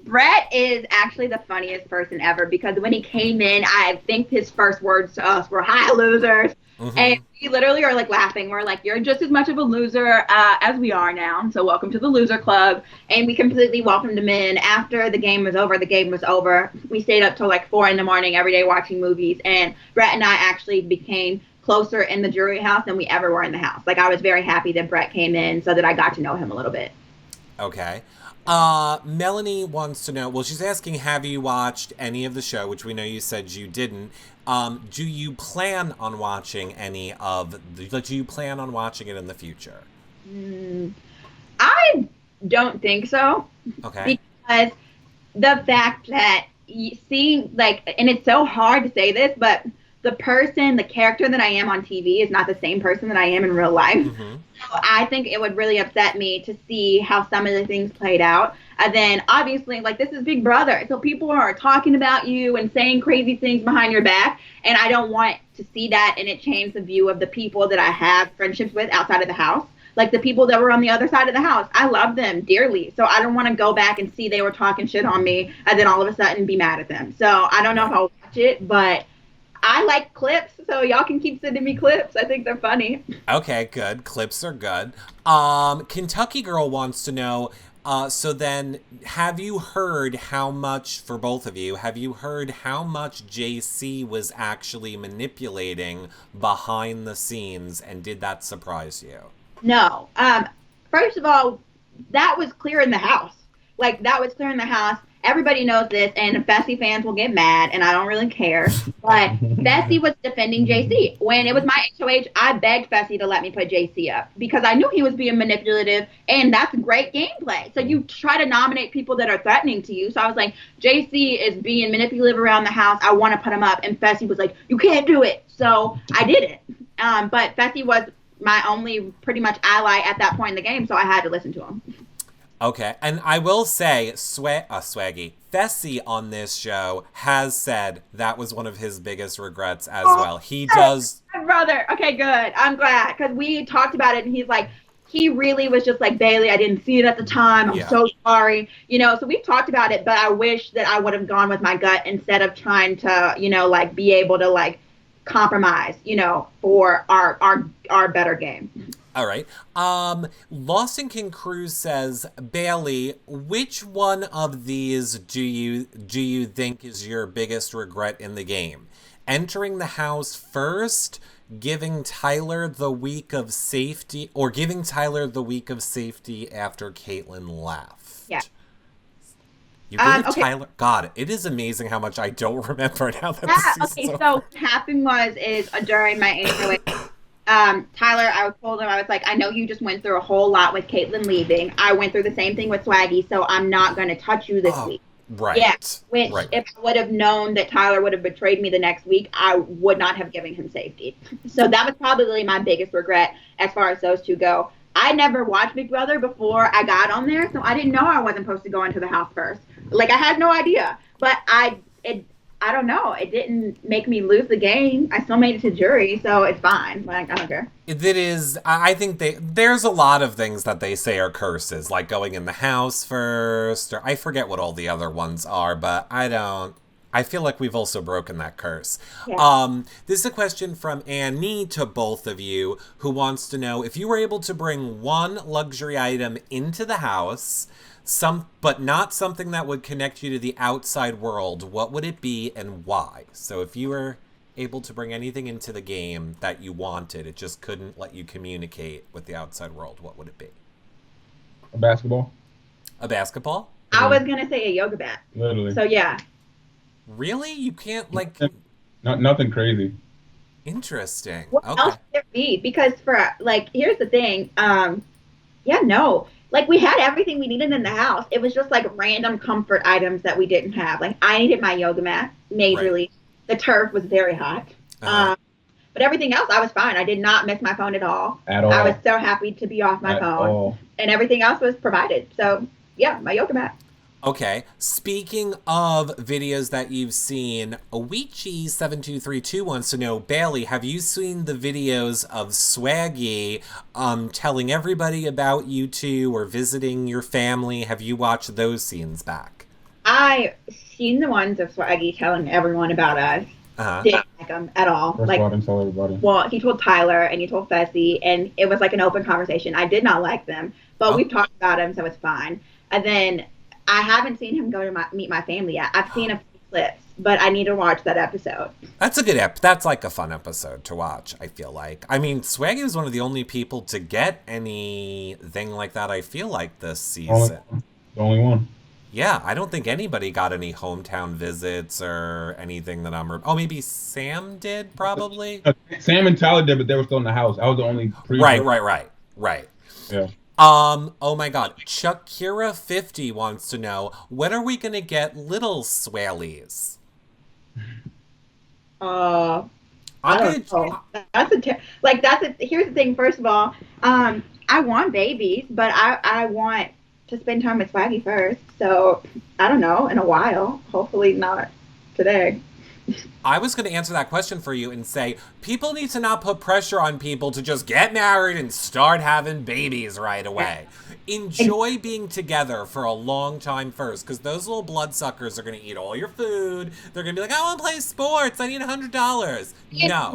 Brett is actually the funniest person ever, because when he came in, I think his first words to us were, "Hi, losers." Mm-hmm. And we literally are like laughing. We're like, "You're just as much of a loser as we are now. So welcome to the loser club." And we completely welcomed him in. After the game was over, we stayed up till like 4 a.m. every day watching movies. And Brett and I actually became closer in the jury house than we ever were in the house. Like, I was very happy that Brett came in so that I got to know him a little bit. Okay. Melanie wants to know, well, she's asking, have you watched any of the show, which we know you said you didn't. Do you plan on watching any of do you plan on watching it in the future? I don't think so. Okay. Because the fact that you see, like, and it's so hard to say this, but the character that I am on TV is not the same person that I am in real life. Mm-hmm. So I think it would really upset me to see how some of the things played out. And then obviously, like, this is Big Brother. So people are talking about you and saying crazy things behind your back. And I don't want to see that, and it change the view of the people that I have friendships with outside of the house. Like the people that were on the other side of the house. I love them dearly. So I don't want to go back and see they were talking shit on me and then all of a sudden be mad at them. So I don't know if I'll watch it, but I like clips, so y'all can keep sending me clips. I think they're funny. Okay, good. Clips are good. Kentucky Girl wants to know, so then have you heard how much, for both of you, have you heard how much JC was actually manipulating behind the scenes, and did that surprise you? No. First of all, that was clear in the house. Like, that was clear in the house. Everybody knows this, and Fessy fans will get mad, and I don't really care. But Fessy was defending JC. When it was my HOH, I begged Fessy to let me put JC up because I knew he was being manipulative, and that's great gameplay. So you try to nominate people that are threatening to you. So I was like, JC is being manipulative around the house. I want to put him up. And Fessy was like, you can't do it. So I did it. But Fessy was my only pretty much ally at that point in the game, so I had to listen to him. Okay, and I will say, Swaggy, Fessy on this show has said that was one of his biggest regrets as well. He does... My brother. Okay, good. I'm glad, because we talked about it, and he's like, he really was just like, Bailey, I didn't see it at the time. I'm so sorry. You know, so we've talked about it, but I wish that I would have gone with my gut instead of trying to, you know, like, be able to, like, compromise, you know, for our better game. All right. Lawson King Cruz says, Bailey, which one of these do you think is your biggest regret in the game? Entering the house first, giving Tyler the week of safety, or giving Tyler the week of safety after Caitlyn left? Yeah. You gave Okay. Tyler. God, it is amazing how much I don't remember now that the Yeah, season's okay, over. so what happened is during my HOA, Tyler, I told him, I was like, I know you just went through a whole lot with Caitlin leaving. I went through the same thing with Swaggy, so I'm not going to touch you this Oh, week. Yeah, right. which Right. if I would have known that Tyler would have betrayed me the next week, I would not have given him safety. So that was probably my biggest regret as far as those two go. I never watched Big Brother before I got on there, so I didn't know I wasn't supposed to go into the house first. Like I had no idea, but I don't know. It didn't make me lose the game. I still made it to jury, so it's fine. Like I don't care. It is. I think there's a lot of things that they say are curses, like going in the house first, or I forget what all the other ones are, but I don't. I feel like we've also broken that curse. Yeah. This is a question from Annie to both of you, who wants to know if you were able to bring one luxury item into the house, but not something that would connect you to the outside world, what would it be and why? So if you were able to bring anything into the game that you wanted, it just couldn't let you communicate with the outside world, what would it be? A basketball. A basketball? I was gonna say a yoga mat. Literally. So yeah. Really? You can't, like... Nothing crazy. Interesting. What Okay. else could there be? Because for like, here's the thing. Yeah, no. Like we had everything we needed in the house. It was just like random comfort items that we didn't have. Like I needed my yoga mat majorly. Right. The turf was very hot. Uh-huh. But everything else, I was fine. I did not miss my phone at all. At all. I was so happy to be off my phone. All. And everything else was provided. So yeah, my yoga mat. Okay. Speaking of videos that you've seen, Oichi7232 wants to know, Bailey, have you seen the videos of Swaggy telling everybody about you two or visiting your family? Have you watched those scenes back? I seen the ones of Swaggy telling everyone about us. Uh-huh. Didn't like them at all. First Like, of all, I didn't tell everybody. well, he told Tyler and he told Fessy, and it was like an open conversation. I did not like them, but Oh. we've talked about him, so it's fine. And then I haven't seen him go to meet my family yet. I've seen a few clips, but I need to watch that episode. That's a good that's like a fun episode to watch, I feel like. I mean, Swaggy was one of the only people to get anything like that, I feel like, this season. The only one. Yeah, I don't think anybody got any hometown visits or anything that oh, maybe Sam did, probably? Sam and Tyler did, but they were still in the house. I was the only Right. Yeah. Oh my god. Chuckira50 wants to know, when are we gonna get little Swayleighs? I don't know. Here's the thing. First of all, I want babies, but I want to spend time with Swaggy first. So I don't know, in a while. Hopefully not today. I was going to answer that question for you and say, people need to not put pressure on people to just get married and start having babies right away. Enjoy being together for a long time first, because those little bloodsuckers are going to eat all your food. They're going to be like, I want to play sports. I need $100. No.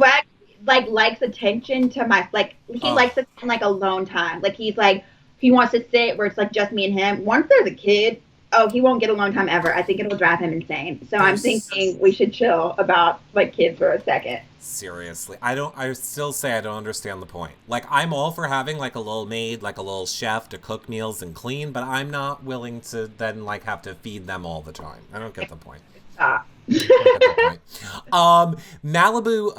Swag likes attention to my he likes to spend alone time. Like he wants to sit where it's just me and him. Once there's a kid, he won't get alone time ever. I think it'll drive him insane. So I'm thinking we should chill about kids for a second. Seriously, I still say I don't understand the point. Like, I'm all for having a little maid, a little chef to cook meals and clean, but I'm not willing to then have to feed them all the time. I don't get the point. Stop. Malibu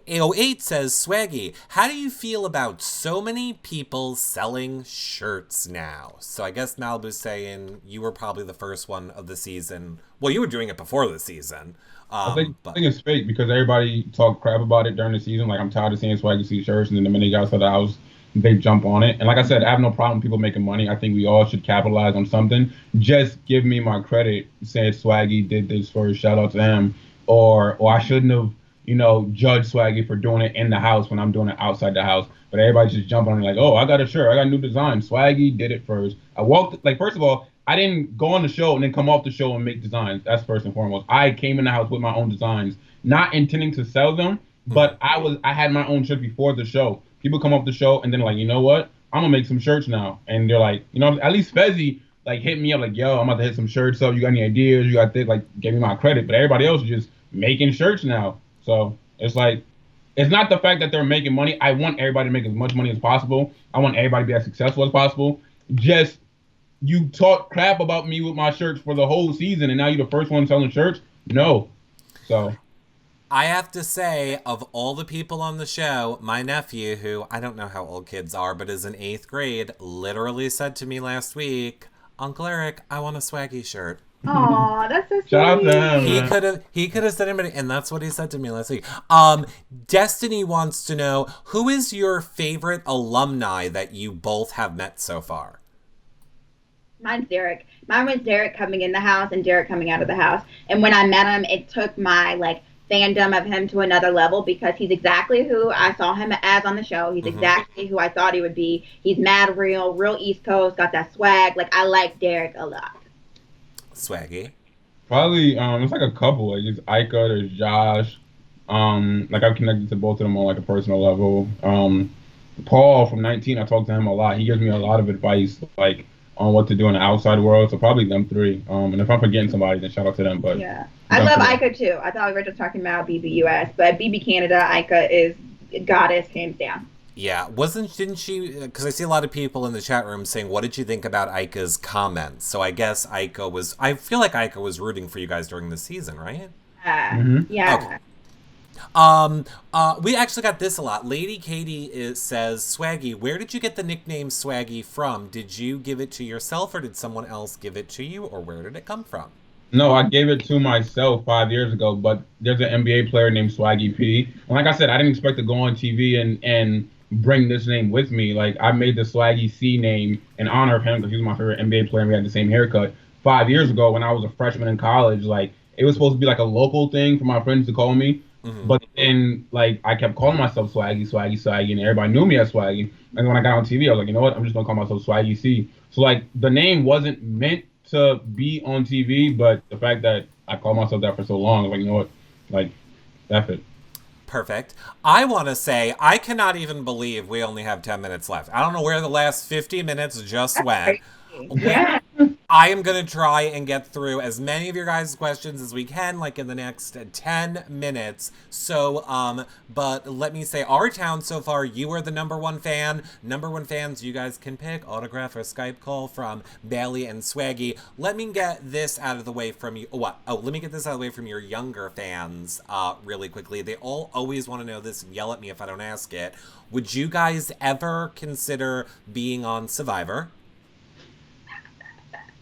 808 says, Swaggy, how do you feel about so many people selling shirts now? So I guess Malibu's saying you were probably the first one of the season. Well, you were doing it before the season. I think it's fake because everybody talked crap about it during the season. Like, I'm tired of seeing Swaggy see shirts, and then the minute he got to the house, they jump on it. And like I said, I have no problem with people making money. I think we all should capitalize on something. Just give me my credit. Say Swaggy did this first. Shout out to him. Or I shouldn't have, judged Swaggy for doing it in the house when I'm doing it outside the house. But everybody just jump on it oh, I got a shirt. I got a new design. Swaggy did it first. I walked, first of all, I didn't go on the show and then come off the show and make designs. That's first and foremost. I came in the house with my own designs, not intending to sell them, but I had my own shirt before the show. People come off the show and then you know what? I'm gonna make some shirts now. And they're at least Fezzi hit me up yo, I'm about to hit some shirts up. You got any ideas? You got this? Give me my credit. But everybody else is just making shirts now. So it's it's not the fact that they're making money. I want everybody to make as much money as possible. I want everybody to be as successful as possible. Just you talk crap about me with my shirts for the whole season, and now you're the first one selling shirts? No. So I have to say, of all the people on the show, my nephew, who I don't know how old kids are, but is in 8th grade, literally said to me last week, Uncle Eric, I want a Swaggy shirt. Aw, that's so sweet. shout out to him. He could have said anybody, and that's what he said to me last week. Destiny wants to know, who is your favorite alumni that you both have met so far? Mine's Derek. Mine was Derek coming in the house and Derek coming out of the house. And when I met him, it took my fandom of him to another level because he's exactly who I saw him as on the show. He's exactly who I thought he would be. He's mad real East Coast, got that swag. I like Derek a lot. Swaggy. Probably it's like a couple. Like, it's Ika, there's Josh. I've connected to both of them on a personal level. Paul from 19, I talk to him a lot. He gives me a lot of advice on what to do in the outside world. So probably them three. And if I'm forgetting somebody, then shout out to them. But yeah, I love Ika too. I thought we were just talking about BBUS, but BB Canada, Ika is goddess hands down. Yeah, didn't she, because I see a lot of people in the chat room saying, what did you think about Ika's comments? So I guess I feel like Ika was rooting for you guys during the season, right? Yeah. Okay. We actually got this a lot. Lady Katie says, Swaggy, where did you get the nickname Swaggy from? Did you give it to yourself, or did someone else give it to you, or where did it come from? No, I gave it to myself 5 years ago, but there's an NBA player named Swaggy P. And like I said, I didn't expect to go on TV and bring this name with me. I made the Swaggy C name in honor of him because he was my favorite NBA player and we had the same haircut 5 years ago when I was a freshman in college. It was supposed to be a local thing for my friends to call me. Mm-hmm. But then, I kept calling myself Swaggy, and everybody knew me as Swaggy. And when I got on TV, I was like, you know what? I'm just going to call myself Swaggy C. So, the name wasn't meant to be on TV, but the fact that I called myself that for so long, I was like, you know what? That's it. Perfect. I want to say, I cannot even believe we only have 10 minutes left. I don't know where the last 50 minutes just went. Yeah. I am going to try and get through as many of your guys' questions as we can, in the next 10 minutes. So, but let me say, our town so far, you are the number one fan. Number one fans, you guys can pick autograph or Skype call from Bailey and Swaggy. Let me get this out of the way from you. Let me get this out of the way from your younger fans really quickly. They all always want to know this and yell at me if I don't ask it. Would you guys ever consider being on Survivor?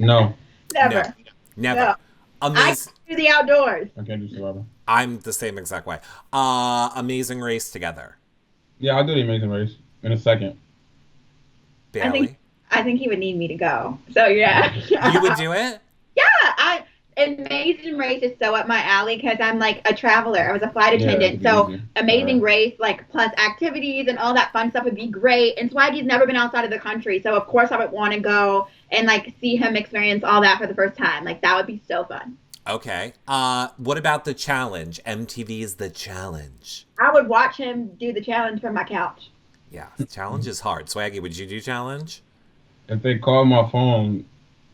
No. Never. Never. No. I can do the outdoors. I can't do Survivor. I'm the same exact way. Amazing Race together. Yeah, I'll do the Amazing Race in a second. Bailey? I think he would need me to go. So, yeah. You would do it? Yeah. Amazing Race is so up my alley because I'm a traveler. I was a flight attendant. So Amazing Race, plus activities and all that fun stuff would be great. And Swaggy's never been outside of the country. So, of course, I would want to go and see him experience all that for the first time. That would be so fun. Okay. What about the challenge? MTV's The Challenge. I would watch him do the challenge from my couch. Yeah, the challenge is hard. Swaggy, would you do challenge? If they call my phone,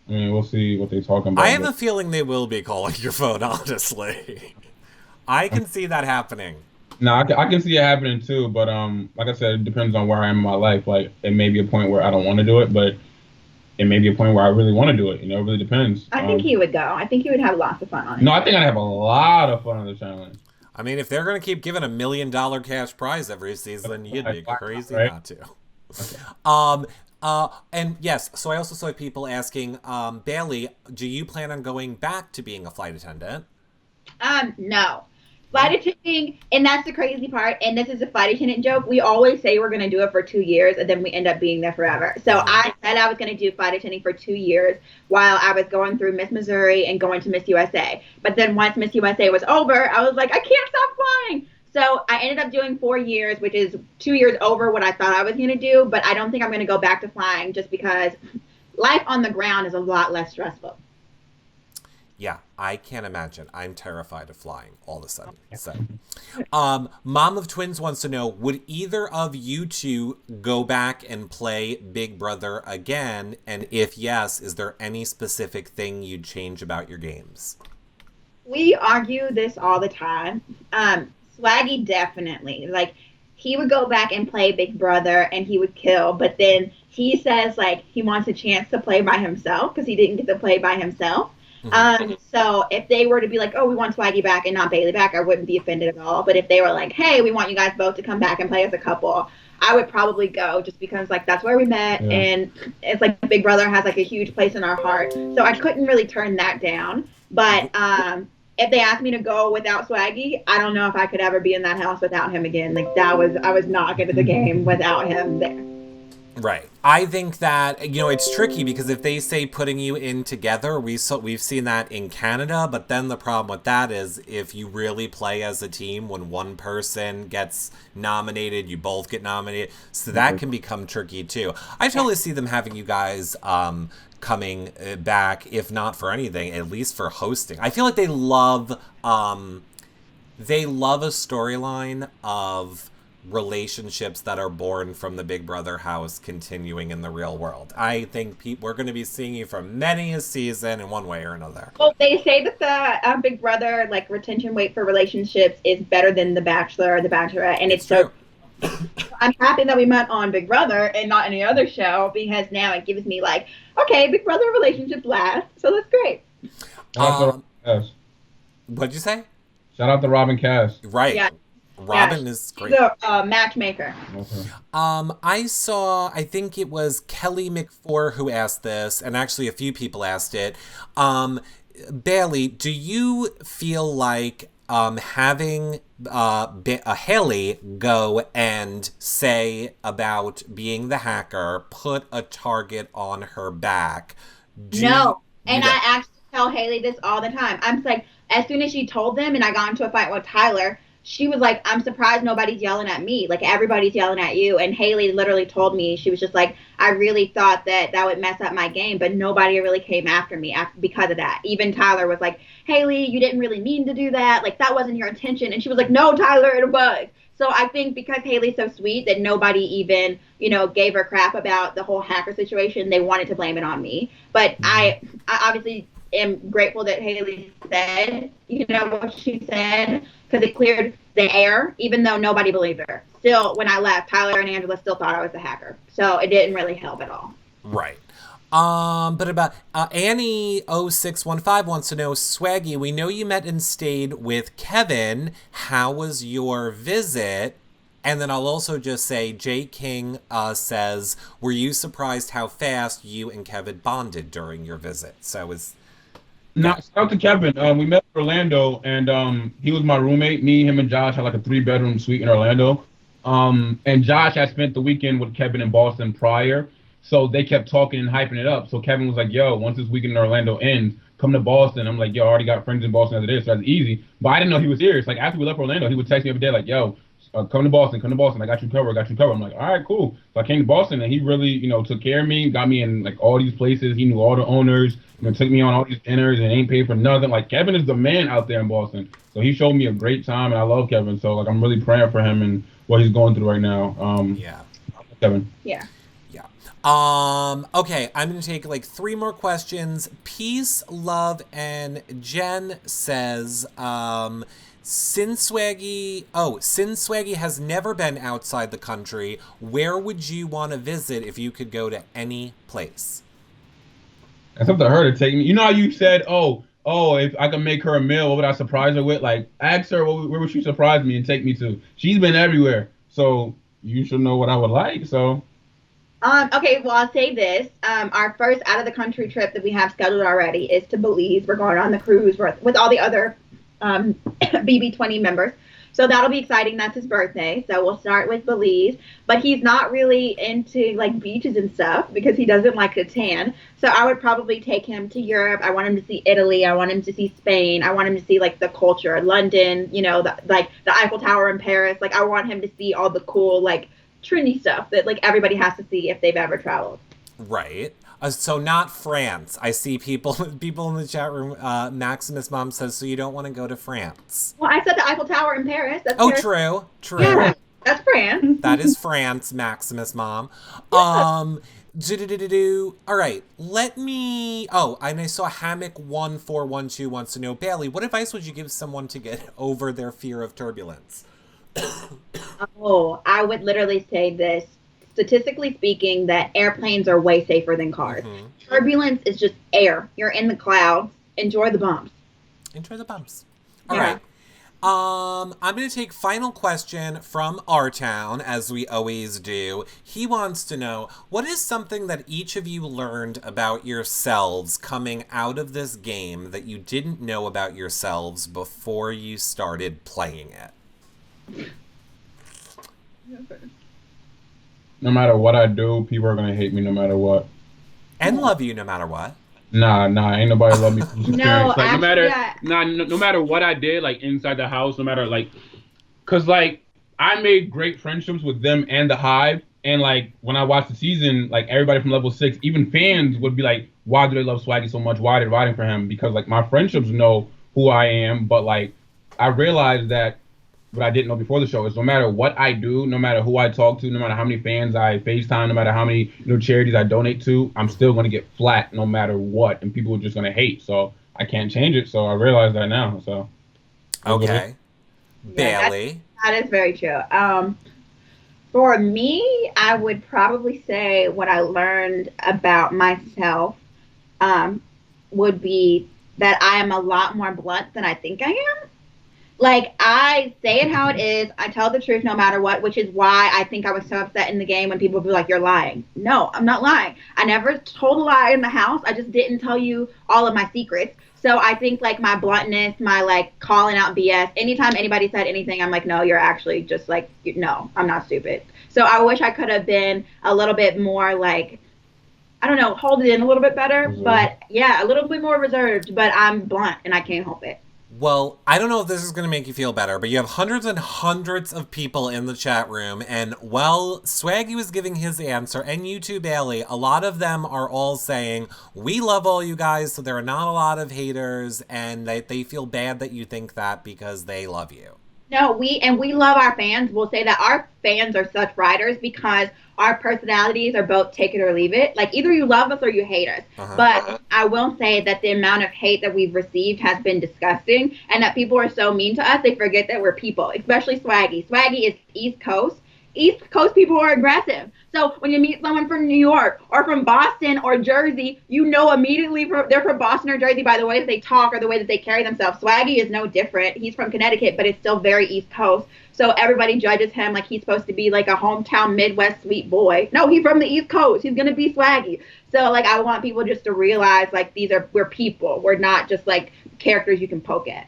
we'll see what they're talking about. I have a feeling they will be calling your phone, honestly. I can see that happening. No, I can see it happening too, but like I said, it depends on where I am in my life. It may be a point where I don't want to do it, but it may be a point where I really want to do it. It really depends. I think he would go. I think he would have lots of fun on it. No, I think I'd have a lot of fun on the challenge. I mean, if they're going to keep giving $1 million cash prize every season, you'd be crazy not to. Okay. And yes, so I also saw people asking, Bailey, do you plan on going back to being a flight attendant? No. Flight attending, and that's the crazy part, and this is a flight attendant joke, we always say we're going to do it for 2 years, and then we end up being there forever. So I said I was going to do flight attending for 2 years while I was going through Miss Missouri and going to Miss USA. But then once Miss USA was over, I was like, I can't stop flying. So I ended up doing 4 years, which is 2 years over what I thought I was going to do, but I don't think I'm going to go back to flying just because life on the ground is a lot less stressful. Yeah, I can't imagine. I'm terrified of flying all of a sudden. So, Mom of Twins wants to know, would either of you two go back and play Big Brother again? And if yes, is there any specific thing you'd change about your games? We argue this all the time. Swaggy definitely. He would go back and play Big Brother and he would kill, but then he says like he wants a chance to play by himself because he didn't get to play by himself. So if they were to be like, oh, we want Swaggy back and not Bailey back, I wouldn't be offended at all. But if they were like, hey, we want you guys both to come back and play as a couple, I would probably go just because like that's where we met and it's like Big Brother has like a huge place in our heart. So I couldn't really turn that down. But if they asked me to go without Swaggy, I don't know if I could ever be in that house without him again. Like I was not good at the game without him there. Right. I think that, it's tricky because if they say putting you in together, we've seen that in Canada, but then the problem with that is if you really play as a team, when one person gets nominated, you both get nominated. So that can become tricky too. I totally see them having you guys coming back, if not for anything, at least for hosting. I feel like they love a storyline of relationships that are born from the Big Brother house continuing in the real world. I think we're going to be seeing you for many a season in one way or another. Well, they say that the Big Brother like retention rate for relationships is better than The Bachelor or The Bachelorette, and it's true. So I'm happy that we met on Big Brother and not any other show because now it gives me like, okay, Big Brother relationships last, so that's great. What'd you say? Shout out to Robin Cass. Right. Yeah. Robin is great. She's a matchmaker. Okay. I think it was Kelly McFore who asked this, and actually a few people asked it. Bailey, do you feel like having Haley go and say about being the hacker, put a target on her back? I actually tell Haley this all the time. I'm like, as soon as she told them and I got into a fight with Tyler, she was like, I'm surprised nobody's yelling at me. Like, everybody's yelling at you. And Haley literally told me, she was just like, I really thought that would mess up my game, but nobody really came after me because of that. Even Tyler was like, Haley, you didn't really mean to do that. Like, that wasn't your intention. And she was like, no, Tyler, it was. So I think because Haley's so sweet that nobody even, gave her crap about the whole hacker situation, they wanted to blame it on me. But I obviously am grateful that Haley said, what she said, because it cleared the air, even though nobody believed her. Still, when I left, Tyler and Angela still thought I was the hacker. So it didn't really help at all. Right. But about Annie0615 wants to know, Swaggy, we know you met and stayed with Kevin. How was your visit? And then I'll also just say, Jay King says, were you surprised how fast you and Kevin bonded during your visit? So Shout out to Kevin. We met in Orlando, and he was my roommate. Me, him, and Josh had like a 3-bedroom suite in Orlando. And Josh had spent the weekend with Kevin in Boston prior, so they kept talking and hyping it up. So Kevin was like, yo, once this weekend in Orlando ends, come to Boston. I'm like, yo, I already got friends in Boston as it is, so that's easy. But I didn't know he was serious. Like, after we left Orlando, he would text me every day like, yo, come to Boston. I got you covered. I'm like, all right, cool. So I came to Boston, and he really, took care of me, got me in like all these places. He knew all the owners, took me on all these dinners and ain't paid for nothing. Like, Kevin is the man out there in Boston. So he showed me a great time, and I love Kevin. So like, I'm really praying for him and what he's going through right now. Kevin. Yeah. Okay, I'm going to take like 3 more questions. Peace, Love, and Jen says, since Swaggy has never been outside the country, where would you want to visit if you could go to any place? That's up to her to take me. You know how you said, if I could make her a meal, what would I surprise her with? Like, ask her where would she surprise me and take me to? She's been everywhere, so you should know what I would like. So. Okay, well, I'll say this. Our first out-of-the-country trip that we have scheduled already is to Belize. We're going on the cruise with all the other BB20 members. So that'll be exciting. That's his birthday. So we'll start with Belize. But he's not really into, like, beaches and stuff because he doesn't like to tan. So I would probably take him to Europe. I want him to see Italy. I want him to see Spain. I want him to see, like, the culture. London, the Eiffel Tower in Paris. Like, I want him to see all the cool, like, trendy stuff that like everybody has to see if they've ever traveled. Right. So not France. I see people in the chat room. Maximus Mom says, so you don't want to go to France. Well, I said the Eiffel Tower in Paris. That's Paris. True. Yeah, that's France. That is France, Maximus Mom. All right. Let me. Oh, and I saw Hammock1412 wants to know, Bailey, what advice would you give someone to get over their fear of turbulence? Oh, I would literally say this. statistically speaking, that airplanes are way safer than cars. Mm-hmm. Turbulence is just air. You're in the clouds. Enjoy the bumps. Enjoy the bumps. All right. I'm going to take final question from our town, as we always do. He wants to know, what is something that each of you learned about yourselves coming out of this game that you didn't know about yourselves before you started playing it? No matter what I do, people are going to hate me no matter what. And love you no matter what. Nah, ain't nobody love me from this No, experience. Like, actually, no matter what I did, like, inside the house, no matter, like, because, like, I made great friendships with them and the Hive, and, like, when I watched the season, like, everybody from level 6, even fans would be like, why do they love Swaggy so much? Why are they riding for him? Because, like, my friendships know who I am, but, like, I realized that what I didn't know before the show is no matter what I do, no matter who I talk to, no matter how many fans I FaceTime, no matter how many charities I donate to, I'm still going to get flat no matter what, and people are just going to hate. So I can't change it. So I realize that now. So okay, yeah, Bailey. that is very true. For me, I would probably say what I learned about myself would be that I am a lot more blunt than I think I am. Like, I say it how it is. I tell the truth no matter what, which is why I think I was so upset in the game when people would be like, you're lying. No, I'm not lying. I never told a lie in the house. I just didn't tell you all of my secrets. So I think, like, my bluntness, my, like, calling out BS, anytime anybody said anything, I'm like, no, you're actually just like, no, I'm not stupid. So I wish I could have been a little bit more, like, I don't know, hold it in a little bit better. Reserved. But, yeah, a little bit more reserved. But I'm blunt, and I can't help it. Well, I don't know if this is going to make you feel better, but you have hundreds and hundreds of people in the chat room, and while Swaggy was giving his answer, and you too, Bailey, a lot of them are all saying, we love all you guys, so there are not a lot of haters, and they feel bad that you think that because they love you. No, we love our fans. We'll say that our fans are such riders because our personalities are both take it or leave it. Like, either you love us or you hate us. But I will say that the amount of hate that we've received has been disgusting, and that people are so mean to us, they forget that we're people, especially Swaggy. Swaggy is East Coast. East Coast people are aggressive. So when you meet someone from New York or from Boston or Jersey, you know immediately they're from Boston or Jersey by the way that they talk or the way that they carry themselves. Swaggy is no different. He's from Connecticut, but it's still very East Coast. So everybody judges him like he's supposed to be like a hometown Midwest sweet boy. No, he's from the East Coast. He's going to be Swaggy. So, like, I want people just to realize, like, we're people. We're not just, like, characters you can poke at.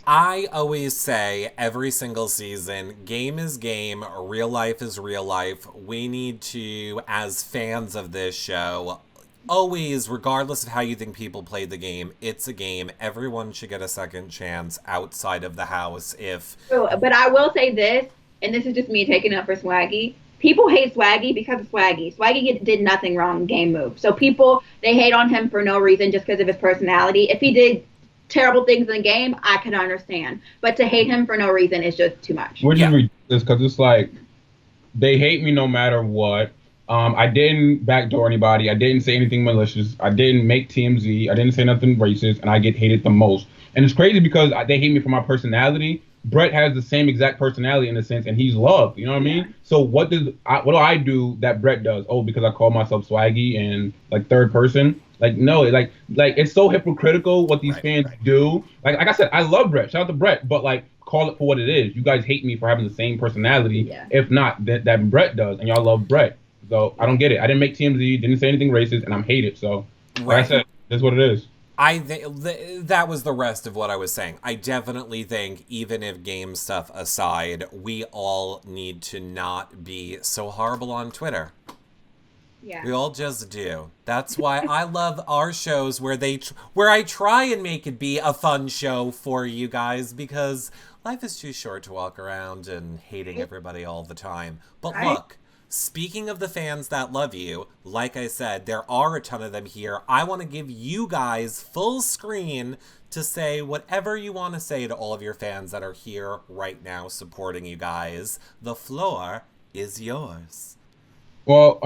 I always say every single season, game is game, real life is real life. We need to, as fans of this show, always, regardless of how you think people played the game, it's a game. Everyone should get a second chance outside of the house if... But I will say this, and this is just me taking up for Swaggy. People hate Swaggy because of Swaggy. Swaggy did nothing wrong in game move. So people, they hate on him for no reason just because of his personality. If he did terrible things in the game, I can understand. But to hate him for no reason is just too much. Which is ridiculous because it's like, they hate me no matter what. I didn't backdoor anybody. I didn't say anything malicious. I didn't make TMZ. I didn't say nothing racist, and I get hated the most. And it's crazy because they hate me for my personality. Brett has the same exact personality in a sense, and he's loved. You know what I mean? So what do I do that Brett does? Oh, because I call myself Swaggy and like third person. Like, no, like it's so hypocritical what these fans do. Like I said, I love Brett. Shout out to Brett, but like, call it for what it is. You guys hate me for having the same personality. Yeah. If not, that Brett does, and y'all love Brett. So I don't get it. I didn't make TMZ, didn't say anything racist, and I'm hated. So like I said, that's what it is. That was the rest of what I was saying. I definitely think, even if game stuff aside, we all need to not be so horrible on Twitter. Yeah. We all just do. That's why I love our shows where I try and make it be a fun show for you guys, because life is too short to walk around and hating everybody all the time. But look, speaking of the fans that love you, like I said, there are a ton of them here. I want to give you guys full screen to say whatever you want to say to all of your fans that are here right now supporting you guys. The floor is yours. Well,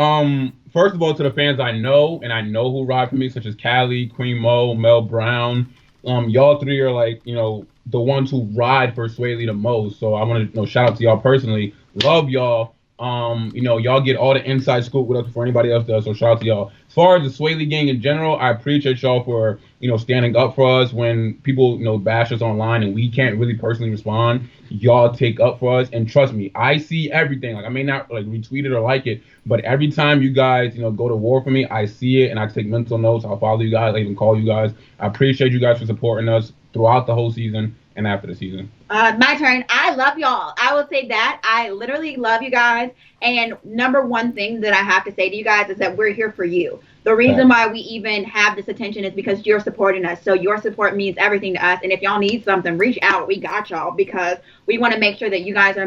first of all, to the fans I know, and I know who ride for me, such as Callie, Queen Mo, Mel Brown, y'all three are like, the ones who ride for Swayleigh the most. So I want to shout out to y'all personally. Love y'all. Y'all get all the inside scoop with us before anybody else does. So shout out to y'all. As far as the Swayleigh gang in general, I appreciate y'all for standing up for us when people bash us online and we can't really personally respond. Y'all take up for us, and trust me, I see everything. Like I may not like retweet it or like it, but every time you guys go to war for me, I see it and I take mental notes. I'll follow you guys. I even call you guys. I appreciate you guys for supporting us throughout the whole season and after the season. My turn. I love y'all. I will say that. I literally love you guys. And number one thing that I have to say to you guys is that we're here for you. The reason why we even have this attention is because you're supporting us. So your support means everything to us. And if y'all need something, reach out. We got y'all because we want to make sure that you guys are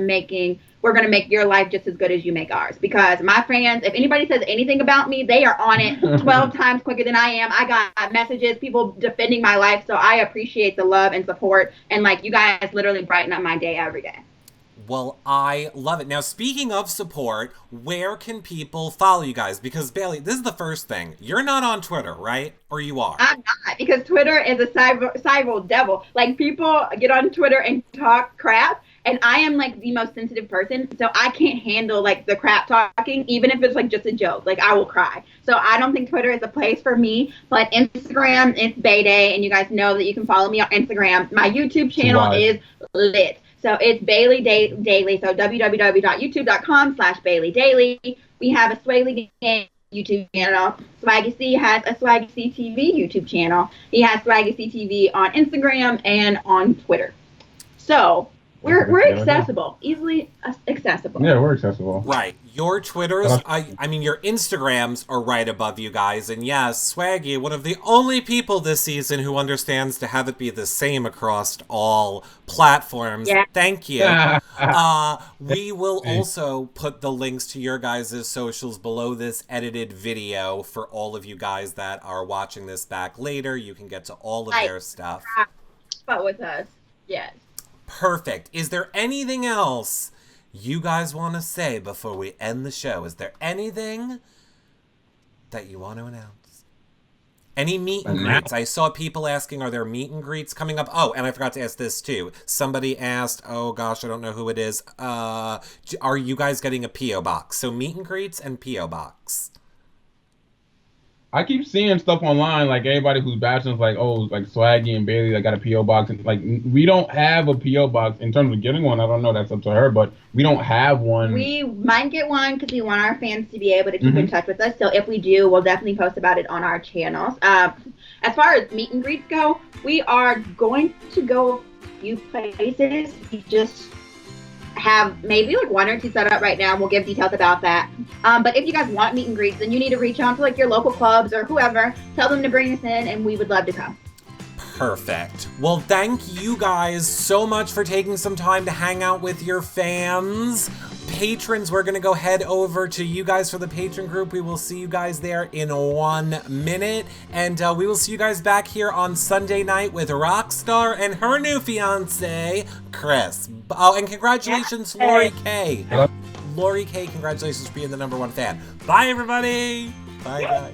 we're going to make your life just as good as you make ours. Because my fans, if anybody says anything about me, they are on it 12 times quicker than I am. I got messages, people defending my life. So I appreciate the love and support. And you guys literally brighten up my day every day. Well, I love it. Now, speaking of support, where can people follow you guys? Because, Bailey, this is the first thing. You're not on Twitter, right? Or you are? I'm not, because Twitter is a cyber devil. People get on Twitter and talk crap, and I am, the most sensitive person, so I can't handle, the crap talking, even if it's, just a joke. I will cry. So I don't think Twitter is a place for me, but Instagram, it's Bay Day, and you guys know that you can follow me on Instagram. My YouTube channel is lit. So it's Bailey Daily. So www.youtube.com/Bailey Daily. We have a Swayleigh Gang YouTube channel. Swaggy C has a Swaggy C TV YouTube channel. He has Swaggy C TV on Instagram and on Twitter. So we're accessible, easily accessible. Yeah, we're accessible. Right. Your Twitters, I mean, your Instagrams are right above you guys. And yes, Swaggy, one of the only people this season who understands to have it be the same across all platforms. Yeah. Thank you. We will also put the links to your guys' socials below this edited video for all of you guys that are watching this back later. You can get to all of their stuff. But with us, yes. Perfect. Is there anything else you guys want to say before we end the show? Is there anything that you want to announce? Any meet and greets? I saw people asking, are there meet and greets coming up? Oh, and I forgot to ask this too. Somebody asked, oh gosh, I don't know who it is. Are you guys getting a P.O. box? So meet and greets and P.O. box. I keep seeing stuff online, everybody who's bashing is Swaggy and Bailey, got a P.O. box. And, we don't have a P.O. box in terms of getting one. I don't know. That's up to her, but we don't have one. We might get one because we want our fans to be able to keep in touch with us. So if we do, we'll definitely post about it on our channels. As far as meet and greets go, we are going to go a few places. We just have maybe one or two set up right now. We'll give details about that. But if you guys want meet and greets, then you need to reach out to your local clubs or whoever. Tell them to bring us in, and we would love to come. Perfect. Well, thank you guys so much for taking some time to hang out with your fans. Patrons, we're going to go head over to you guys for the patron group. We will see you guys there in 1 minute. And we will see you guys back here on Sunday night with Rockstar and her new fiance, Chris. Oh, and congratulations, Lori K. Lori K, congratulations for being the #1 fan. Bye, everybody. Bye, guys.